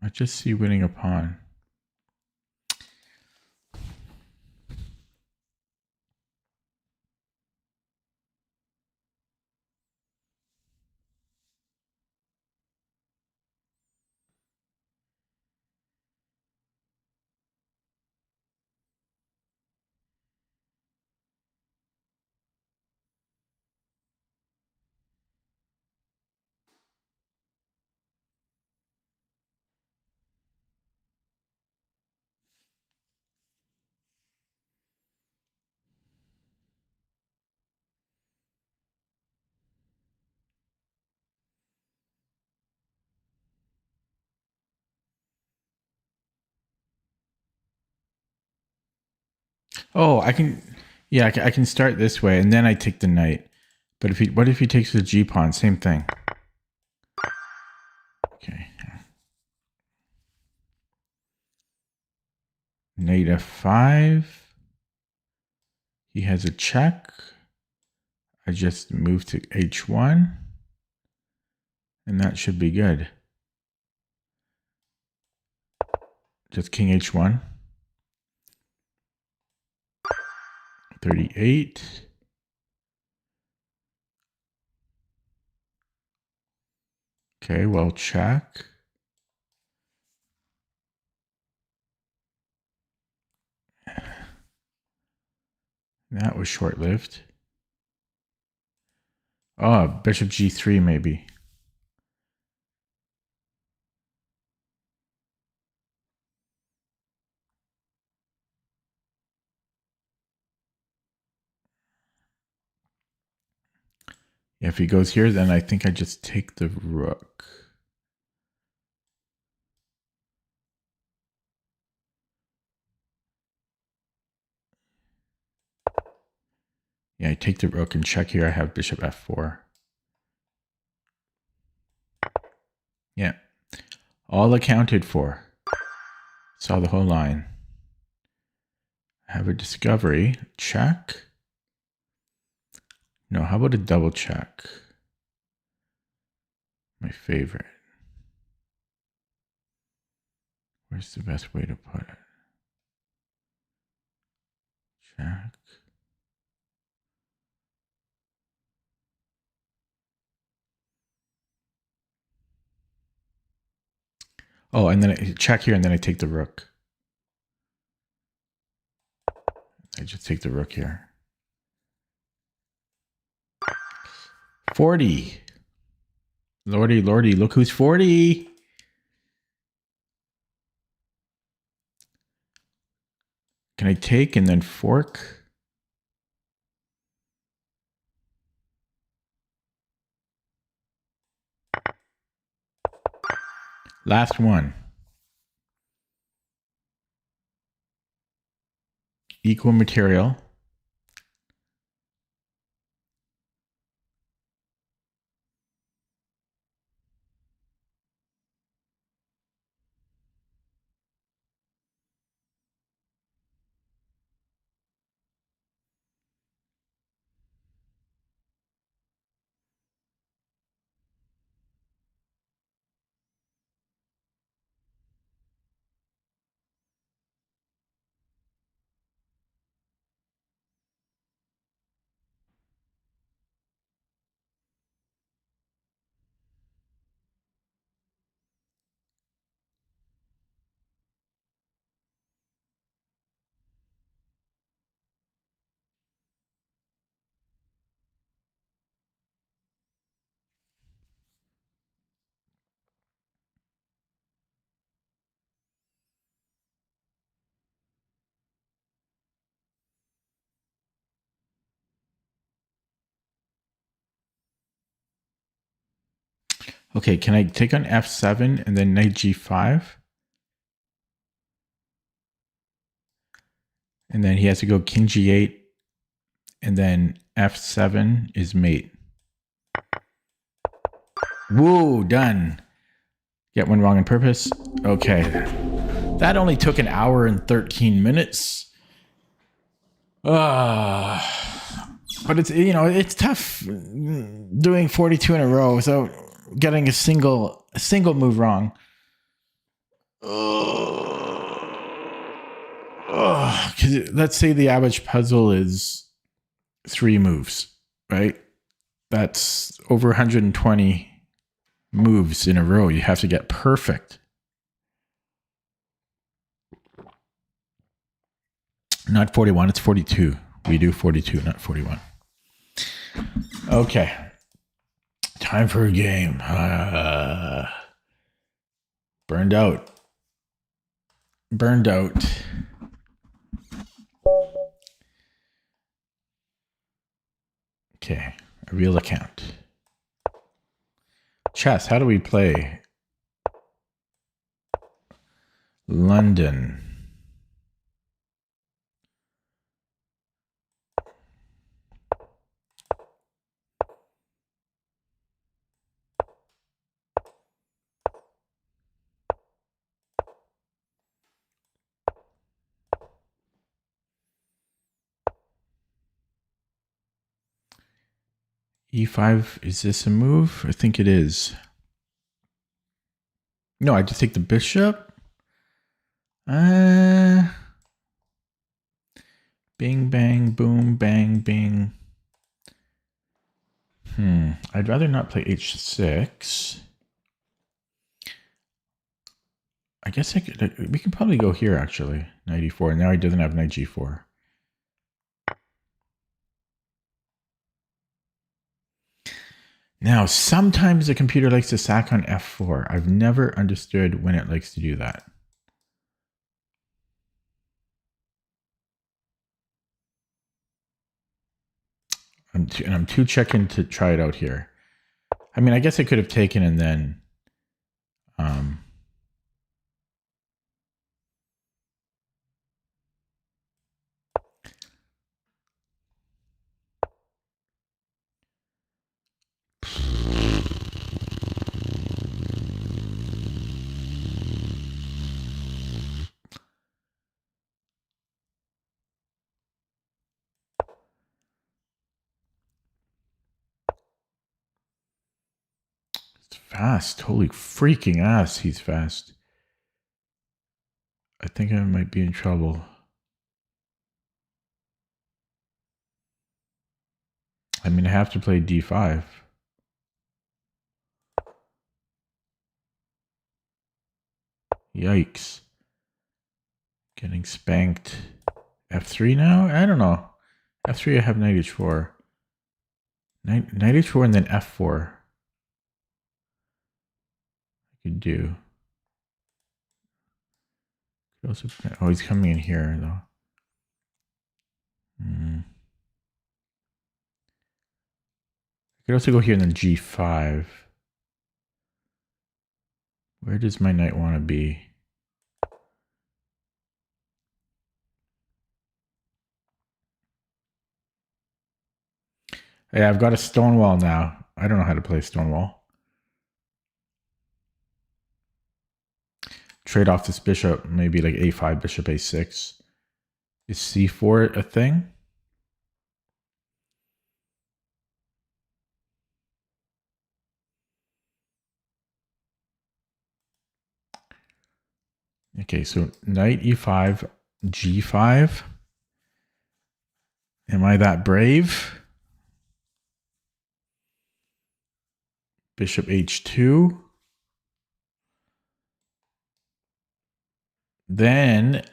S1: I just see winning a pawn. Oh, I can. Yeah, I can start this way, and then I take the knight. But what if he takes the g pawn? Same thing. Okay. Knight f5. He has a check. I just move to h1, and that should be good. Just king h1. 38. Okay, well, check. That was short-lived. Oh, bishop g3 maybe. If he goes here, then I think I just take the rook. Yeah, I take the rook and check here. I have bishop f4. Yeah, all accounted for. Saw the whole line. I have a discovery. Check. No, how about a double check? My favorite. Where's the best way to put it? Check. Oh, and then I check here, and then I take the rook. I just take the rook here. 40. Lordy, lordy, look who's 40. Can I take and then fork? Last one. Equal material. Okay, can I take on f7 and then knight g5? And then he has to go king g8. And then f7 is mate. Whoa, done. Get one wrong on purpose. Okay. That only took an hour and 13 minutes. But it's, you know, it's tough doing 42 in a row without getting a single move wrong. Because let's say the average puzzle is 3 moves, right? That's over 120 moves in a row. You have to get perfect. Not 41, it's 42. We do 42, not 41. Okay. Time for a game. Burned out. Okay. A real account. Chess. How do we play? London. E5, is this a move? I think it is. No, I just take the bishop. Bing, bang, boom, bang, bing. I'd rather not play h6. I guess we can probably go here, actually. Knight e4. Now he doesn't have knight g4. Now, sometimes the computer likes to sack on f4. I've never understood when it likes to do that. I'm too checking to try it out here. I mean, I guess I could have taken and then... It's fast. Holy freaking ass, he's fast. I think I might be in trouble. I mean, I have to play d5. Yikes. Getting spanked. f3 now? I don't know. f3, I have knight h4. Knight h4 and then f4. I could do. Also, oh, he's coming in here, though. I could also go here and then g5. Where does my knight want to be? Yeah, I've got a stonewall now. I don't know how to play stonewall. Trade off this bishop, maybe like a5, bishop a6. Is c4 a thing? Okay, so knight e5, g5. Am I that brave? Bishop h2. Then,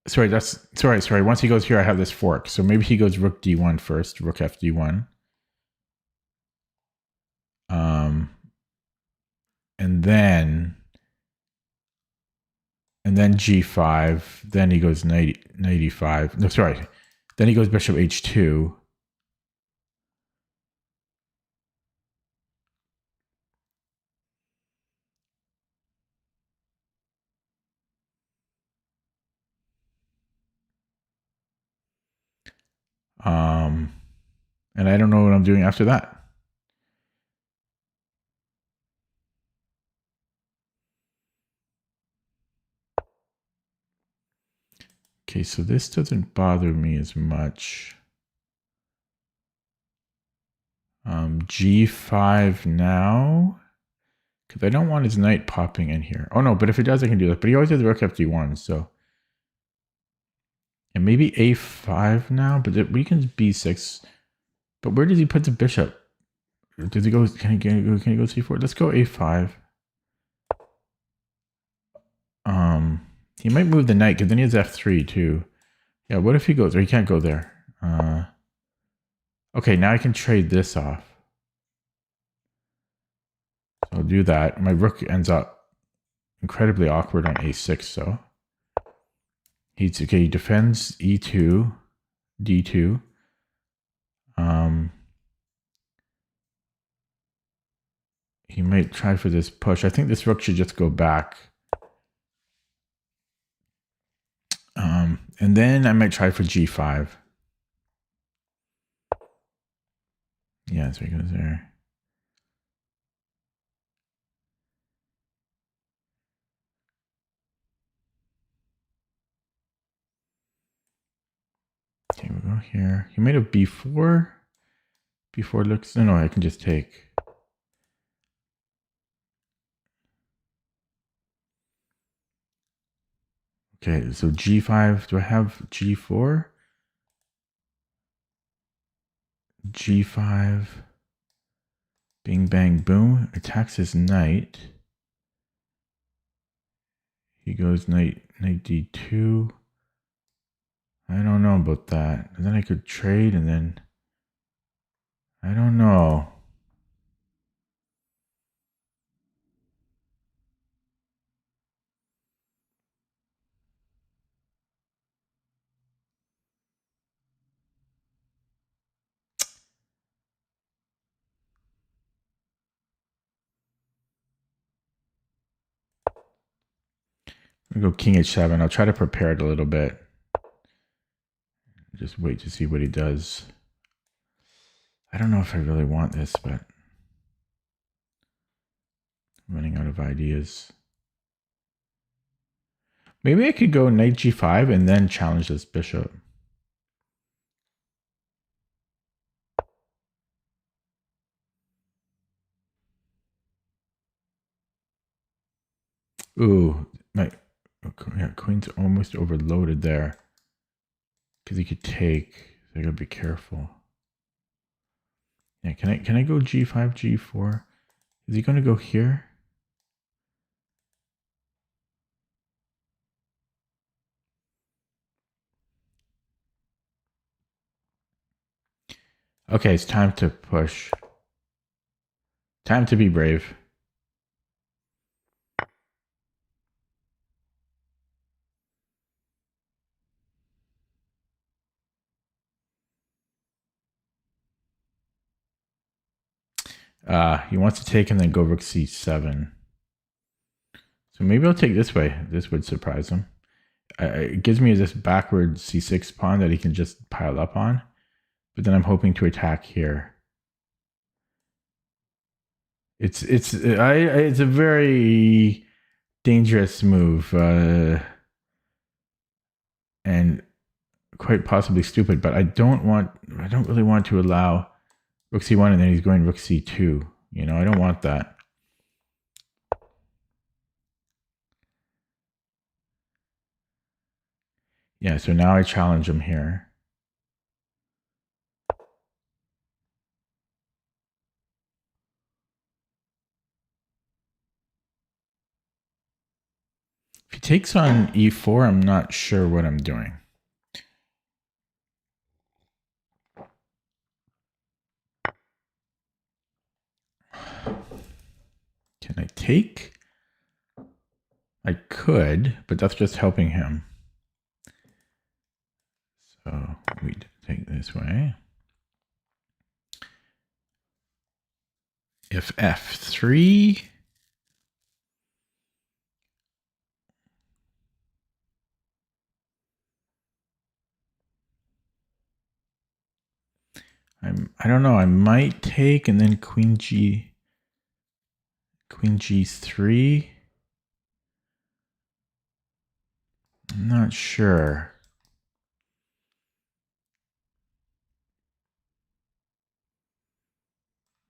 S1: sorry. Once he goes here, I have this fork. So maybe he goes rook d1 first, rook f d1. And then g5. Then he goes knight e5. No, sorry. Then he goes bishop h2. And I don't know what I'm doing after that. Okay, so this doesn't bother me as much. G5 now, because I don't want his knight popping in here. Oh no, but if it does, I can do that. But he always has rook F1, so. And maybe A5 now, but it weakens B6. But where does he put the bishop? Does he go? Can he go C4? Let's go A5. He might move the knight because then he has F3 too. Yeah, what if he goes? Or he can't go there. Okay, now I can trade this off. So I'll do that. My rook ends up incredibly awkward on A6, so. He's okay, he defends E2, D2. He might try for this push. I think this rook should just go back. And then I might try for G5. Yeah, so he goes there. Okay, we'll go here. He might have B4. B4 looks... No, I can just take. Okay, so G5. Do I have G4? G5. Bing, bang, boom. Attacks his knight. He goes knight D2. I don't know about that. And then I could trade and then... I don't know. I'm gonna go king h7. I'll try to prepare it a little bit. Just wait to see what he does. I don't know if I really want this, but I'm running out of ideas. Maybe I could go knight g5 and then challenge this bishop. Ooh, my queen's almost overloaded there. Because he could take, so I gotta be careful. Yeah, can I go g5, g4? Is he gonna go here? Okay, it's time to push. Time to be brave. He wants to take and then go rook c7. So maybe I'll take this way. This would surprise him. It gives me this backward c6 pawn that he can just pile up on. But then I'm hoping to attack here. It's a very dangerous move. And quite possibly stupid, but I don't really want to allow rook c1 and then he's going rook c2. You know, I don't want that. Yeah, so now I challenge him here. If he takes on e4, I'm not sure what I'm doing. Can I take? I could, but that's just helping him. So we take this way. If f3, I don't know. I might take and then queen G3. I'm not sure.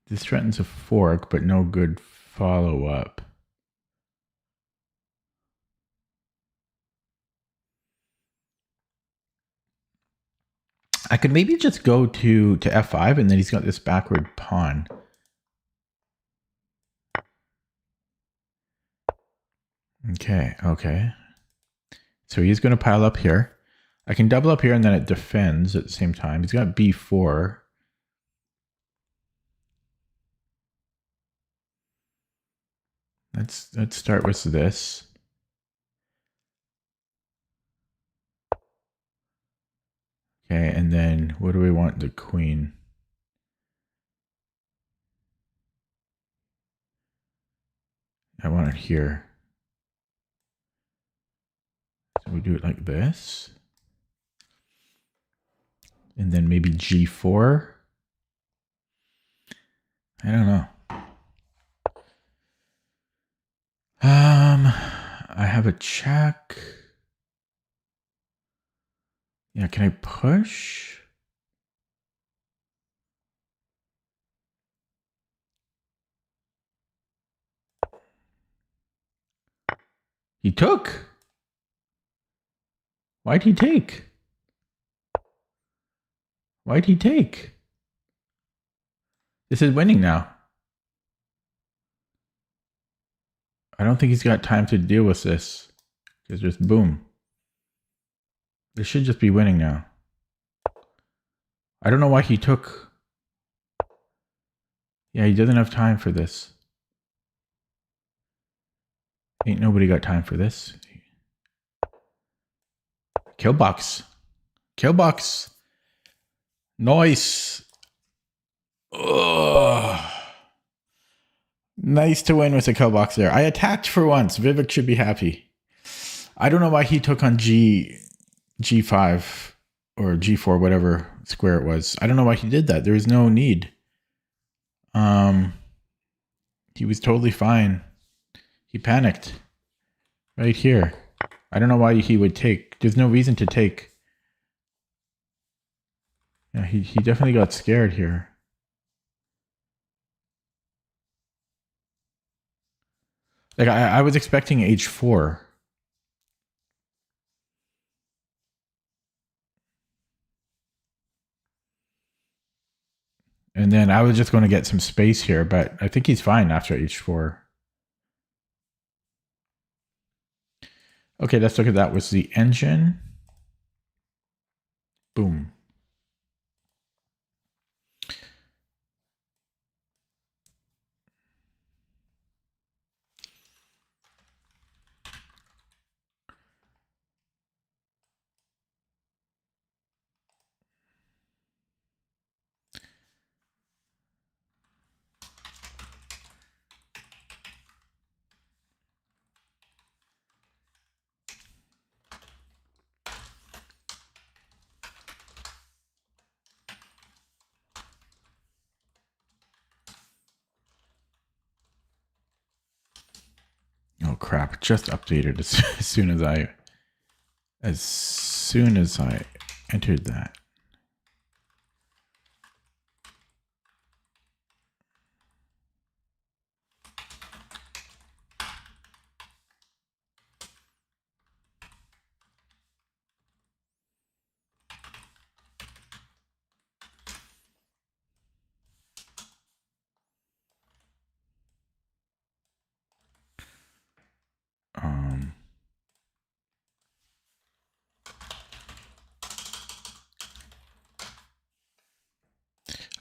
S1: This threatens a fork, but no good follow-up. I could maybe just go to F5 and then he's got this backward pawn. Okay. So he's going to pile up here. I can double up here and then it defends at the same time. He's got B4. Let's start with this. Okay, and then what do we want the queen? I want it here. So we do it like this. And then maybe G4. I don't know. I have a check. Yeah, can I push? He took. Why'd he take? Why'd he take? This is winning now. I don't think he's got time to deal with this. Because just boom. This should just be winning now. I don't know why he took. Yeah, he doesn't have time for this. Ain't nobody got time for this. Kill box. Kill box. Nice. Ugh. Nice to win with the kill box there. I attacked for once. Vivek should be happy. I don't know why he took on G5 or G4, whatever square it was. I don't know why he did that. There was no need. He was totally fine. He panicked right here. I don't know why he would take. There's no reason to take. Yeah, he definitely got scared here. Like I was expecting H4. And then I was just going to get some space here, but I think he's fine after H4. Okay, let's look at that. Was the engine. Boom. Oh crap! Just updated as soon as I entered that.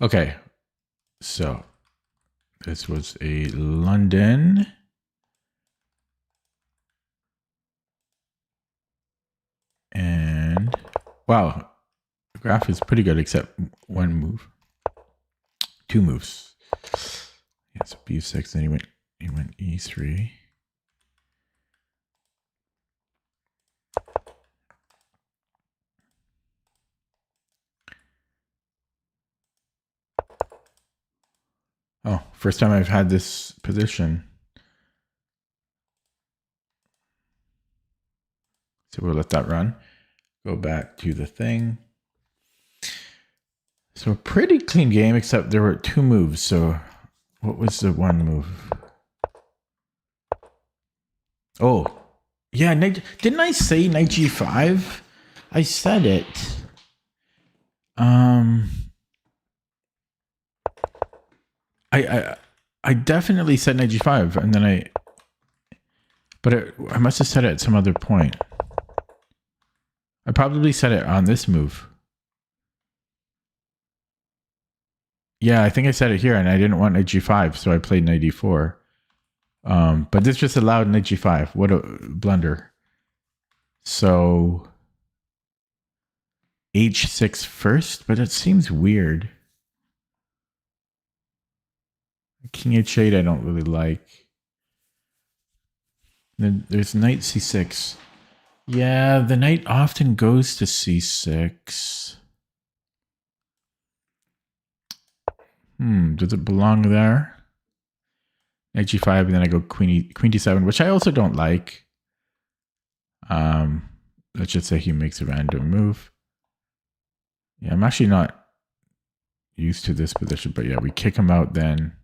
S1: Okay, so this was a London. And wow, the graph is pretty good except one move. Two moves. Yeah, so B6, then he went E3. First time I've had this position. So we'll let that run. Go back to the thing. So a pretty clean game, except there were 2 moves. So what was the one move? Oh, yeah. Didn't I say knight g5? I said it. I definitely said knight g5, and then I must have said it at some other point. I probably said it on this move. Yeah, I think I said it here, and I didn't want knight g5, so I played knight e4. But this just allowed knight g5. What a blunder. So h6 first, but it seems weird. King h8 I don't really like. Then there's knight c6. Yeah, the knight often goes to c6. Does it belong there? Knight g5, and then I go queen d7, which I also don't like. Let's just say he makes a random move. Yeah, I'm actually not used to this position, but yeah, we kick him out then.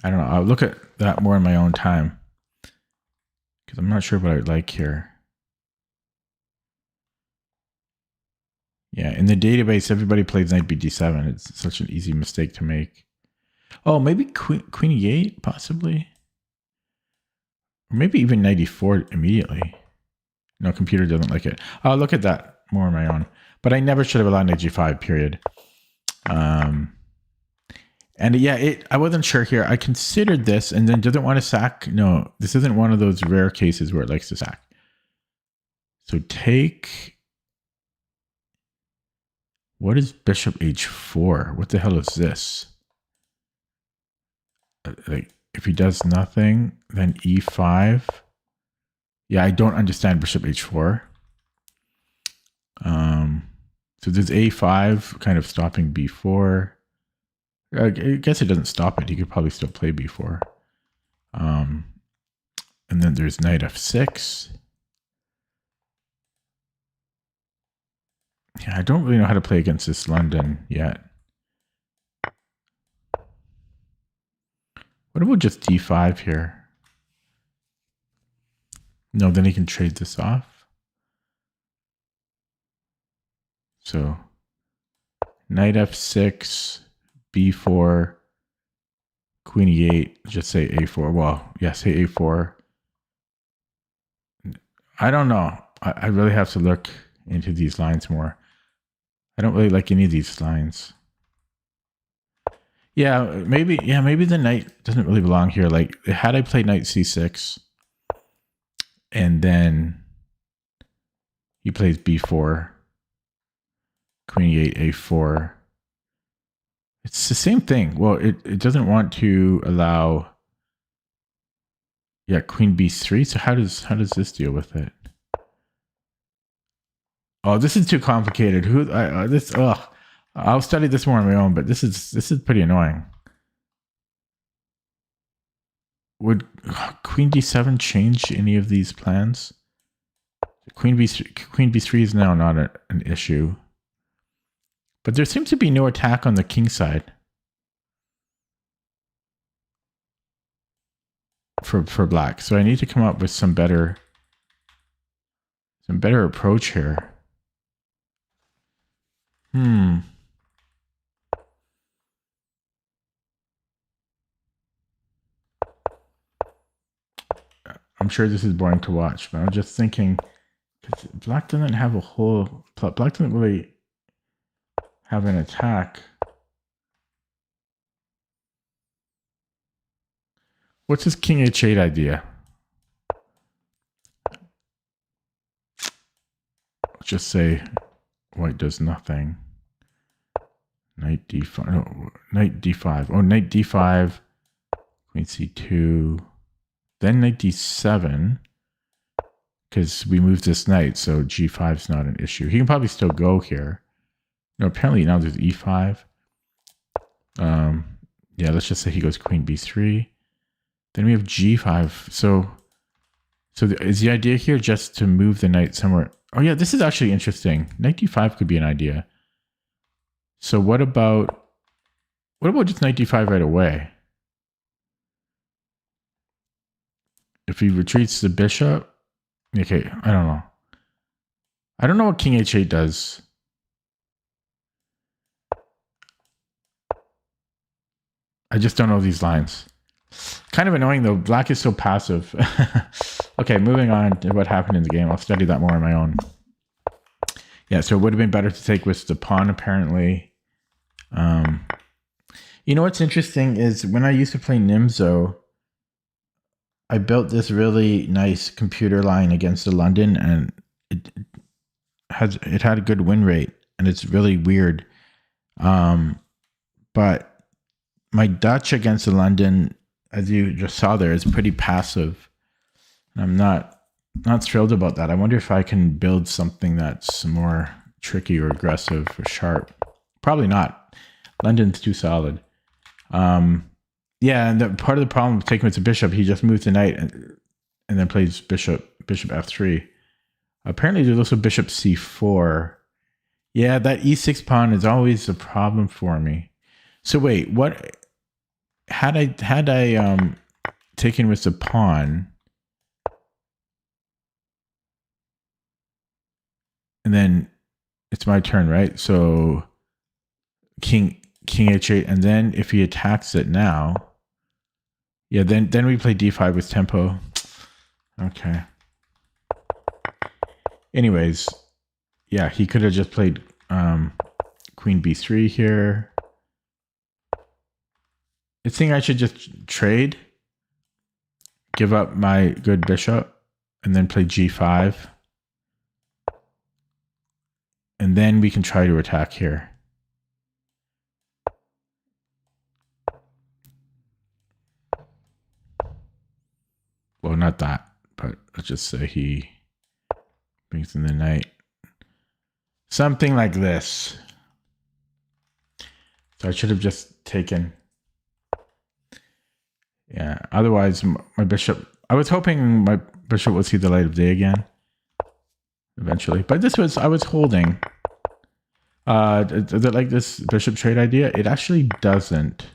S1: I don't know. I'll look at that more in my own time, because I'm not sure what I would like here. Yeah, in the database, everybody plays knight bd7. It's such an easy mistake to make. Oh, maybe queen e8, possibly. Or maybe even knight e4 immediately. No, computer doesn't like it. I'll look at that more on my own. But I never should have allowed knight g5, period. And yeah, I wasn't sure here. I considered this and then didn't want to sack. No, this isn't one of those rare cases where it likes to sack. So take... What is bishop h4? What the hell is this? Like, if he does nothing, then e5. Yeah, I don't understand bishop h4. So there's a5 kind of stopping b4. I guess it doesn't stop it. He could probably still play b4. And then there's knight f6. Yeah, I don't really know how to play against this London yet. What about just d5 here? No, then he can trade this off. So knight f6, b4, queen e8, just say a4. Well, yeah, say a4. I don't know. I really have to look into these lines more. I don't really like any of these lines. Yeah, maybe the knight doesn't really belong here. Like, had I played knight c6 and then he plays b4, queen e8, a4. It's the same thing. Well, it doesn't want to allow, yeah, queen b3. So how does this deal with it? Oh, this is too complicated. I'll study this more on my own, but this is pretty annoying. Would queen d7 change any of these plans? Queen b3 is now not an issue. But there seems to be no attack on the king side. For black. So I need to come up with some better approach here. I'm sure this is boring to watch, but I'm just thinking, because black doesn't have a whole... Black doesn't really have an attack. What's his king h8 idea? Let's just say white does nothing. Knight d5. No, knight d5. Oh, knight d5. Queen c2. then knight d7, because we moved this knight, so g5 is not an issue. He can probably still go here. No, apparently now there's e5. Yeah, let's just say he goes queen b3. Then we have g5. So is the idea here just to move the knight somewhere? Oh yeah, this is actually interesting. Knight d5 could be an idea. So what about just knight d5 right away? If he retreats the bishop, okay, I don't know. I don't know what king h8 does. I just don't know these lines. Kind of annoying though. Black is so passive. Okay, moving on to what happened in the game. I'll study that more on my own. Yeah, so it would have been better to take with the pawn apparently. You know what's interesting is when I used to play Nimzo, I built this really nice computer line against the London, and it had a good win rate, and it's really weird. But my Dutch against the London, as you just saw there, is pretty passive. I'm not thrilled about that. I wonder if I can build something that's more tricky or aggressive or sharp. Probably not. London's too solid. Yeah, and part of the problem with taking with the bishop, he just moves the knight and then plays bishop f3. Apparently there's also bishop c4. Yeah, that e6 pawn is always a problem for me. So wait, what had I taken with the pawn, and then it's my turn, right? So king h8, and then if he attacks it now, yeah, then we play d5 with tempo. Okay. Anyways, yeah, he could have just played queen b3 here. It's thinking I should just trade, give up my good bishop, and then play g5. And then we can try to attack here. Well, not that, but let's just say he brings in the knight. Something like this. So I should have just taken. Yeah, otherwise my bishop, I was hoping my bishop would see the light of day again eventually. But I was holding. Does it like this bishop trade idea? It actually doesn't.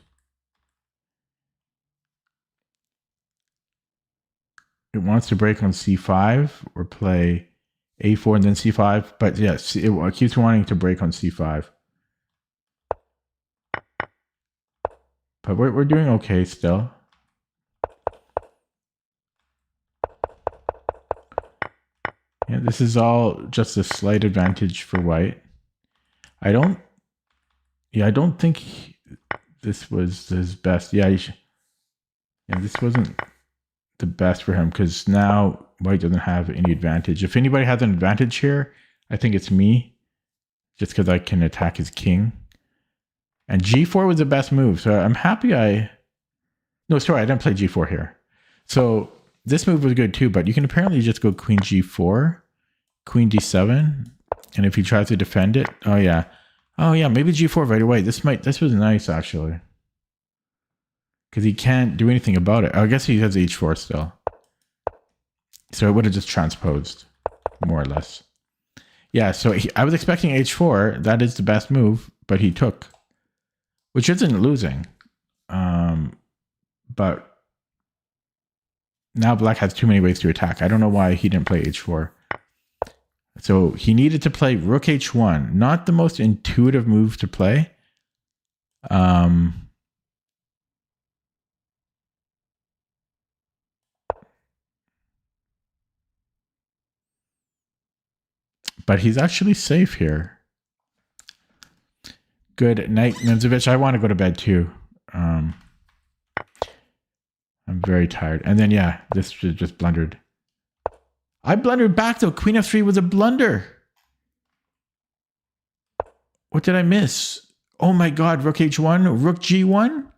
S1: It wants to break on c5 or play a4 and then c5. But yes, it keeps wanting to break on c5. But we're doing okay still. Yeah, this is all just a slight advantage for white. I don't think this was his best. Yeah, this wasn't the best for him because now white doesn't have any advantage. If anybody has an advantage here, I think it's me, just because I can attack his king. And g4 was the best move, so I'm happy No, sorry, I didn't play g4 here. So this move was good too, but you can apparently just go queen g4, queen d7, and if he tries to defend it, oh yeah, maybe g4 right away. This was nice actually, because he can't do anything about it. I guess he has h4 still, so it would have just transposed, more or less. Yeah, so I was expecting h4. That is the best move, but he took, which isn't losing. But now black has too many ways to attack. I don't know why he didn't play h4. So he needed to play rook h1. Not the most intuitive move to play. But he's actually safe here. Good night, Nimzovich. I want to go to bed too. I'm very tired. And then, yeah, this just blundered. I blundered back, though. Queen f3 was a blunder. What did I miss? Oh, my God. Rook h1, rook g1?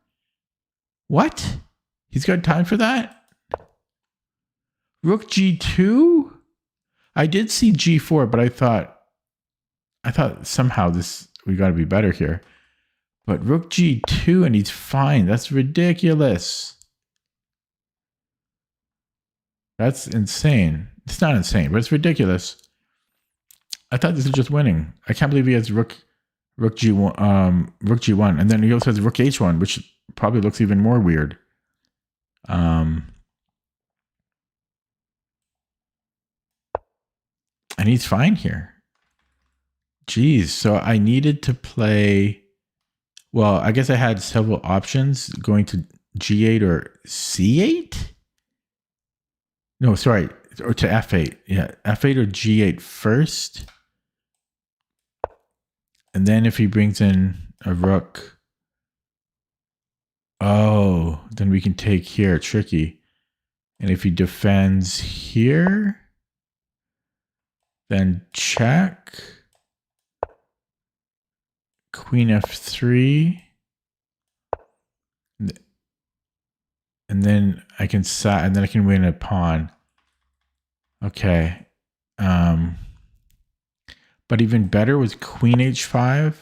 S1: What? He's got time for that? Rook G2? I did see G4, but I thought somehow we got to be better here. But Rook G2 and he's fine. That's ridiculous. That's insane. It's not insane, but it's ridiculous. I thought this was just winning. I can't believe he has Rook G1, Rook G1, and then he also has Rook H1, which probably looks even more weird. And he's fine here. Jeez, so I needed to play. Well, I guess I had several options going to G8 or C8. No, sorry, or to F8. Yeah, F8 or G8 first. And then if he brings in a rook, oh, then we can take here, tricky. And if he defends here, then check. Queen F3. And then I can win a pawn. Okay. But even better was Queen H5.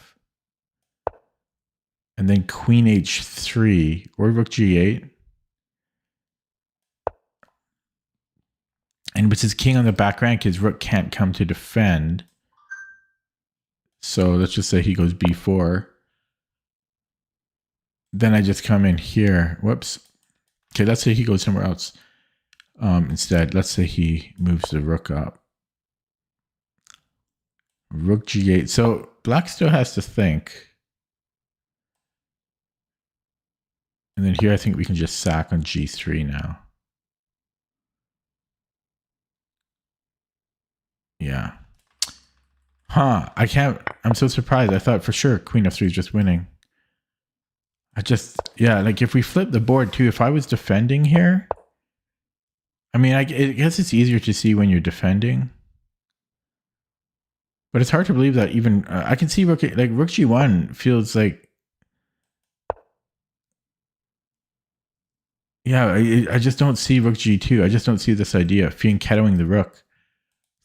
S1: And then Queen H3 or Rook G8. And with his king on the back rank, his rook can't come to defend. So let's just say he goes B4. Then I just come in here. Whoops. Okay, let's say he goes somewhere else. Instead, let's say he moves the rook up. Rook G8. So black still has to think. And then here I think we can just sack on G3 now. Yeah. Huh. I'm so surprised. I thought for sure Queen F3 is just winning. Yeah, like if we flip the board too, if I was defending here, I mean, I guess it's easier to see when you're defending. But it's hard to believe that even, I can see Rook G1 feels like, yeah, I just don't see Rook G2. I just don't see this idea of fianchettoing the rook.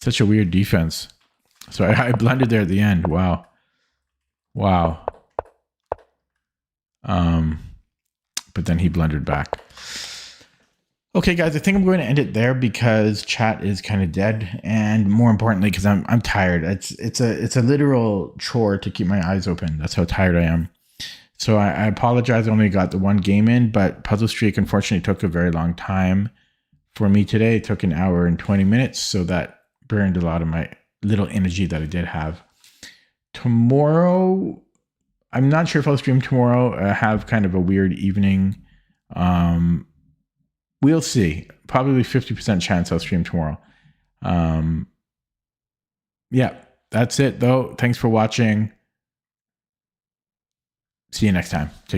S1: Such a weird defense. So I blundered there at the end. Wow. Wow. But then he blundered back. Okay, guys, I think I'm going to end it there because chat is kind of dead, and more importantly, because I'm tired. It's a literal chore to keep my eyes open. That's how tired I am. So I apologize. I only got the one game in, but Puzzle Streak unfortunately took a very long time for me today. It took an hour and 20 minutes, so that burned a lot of my little energy that I did have. Tomorrow, I'm not sure if I'll stream tomorrow. I have kind of a weird evening. We'll see. Probably 50% chance I'll stream tomorrow. Yeah, that's it though. Thanks for watching. See you next time. Take care.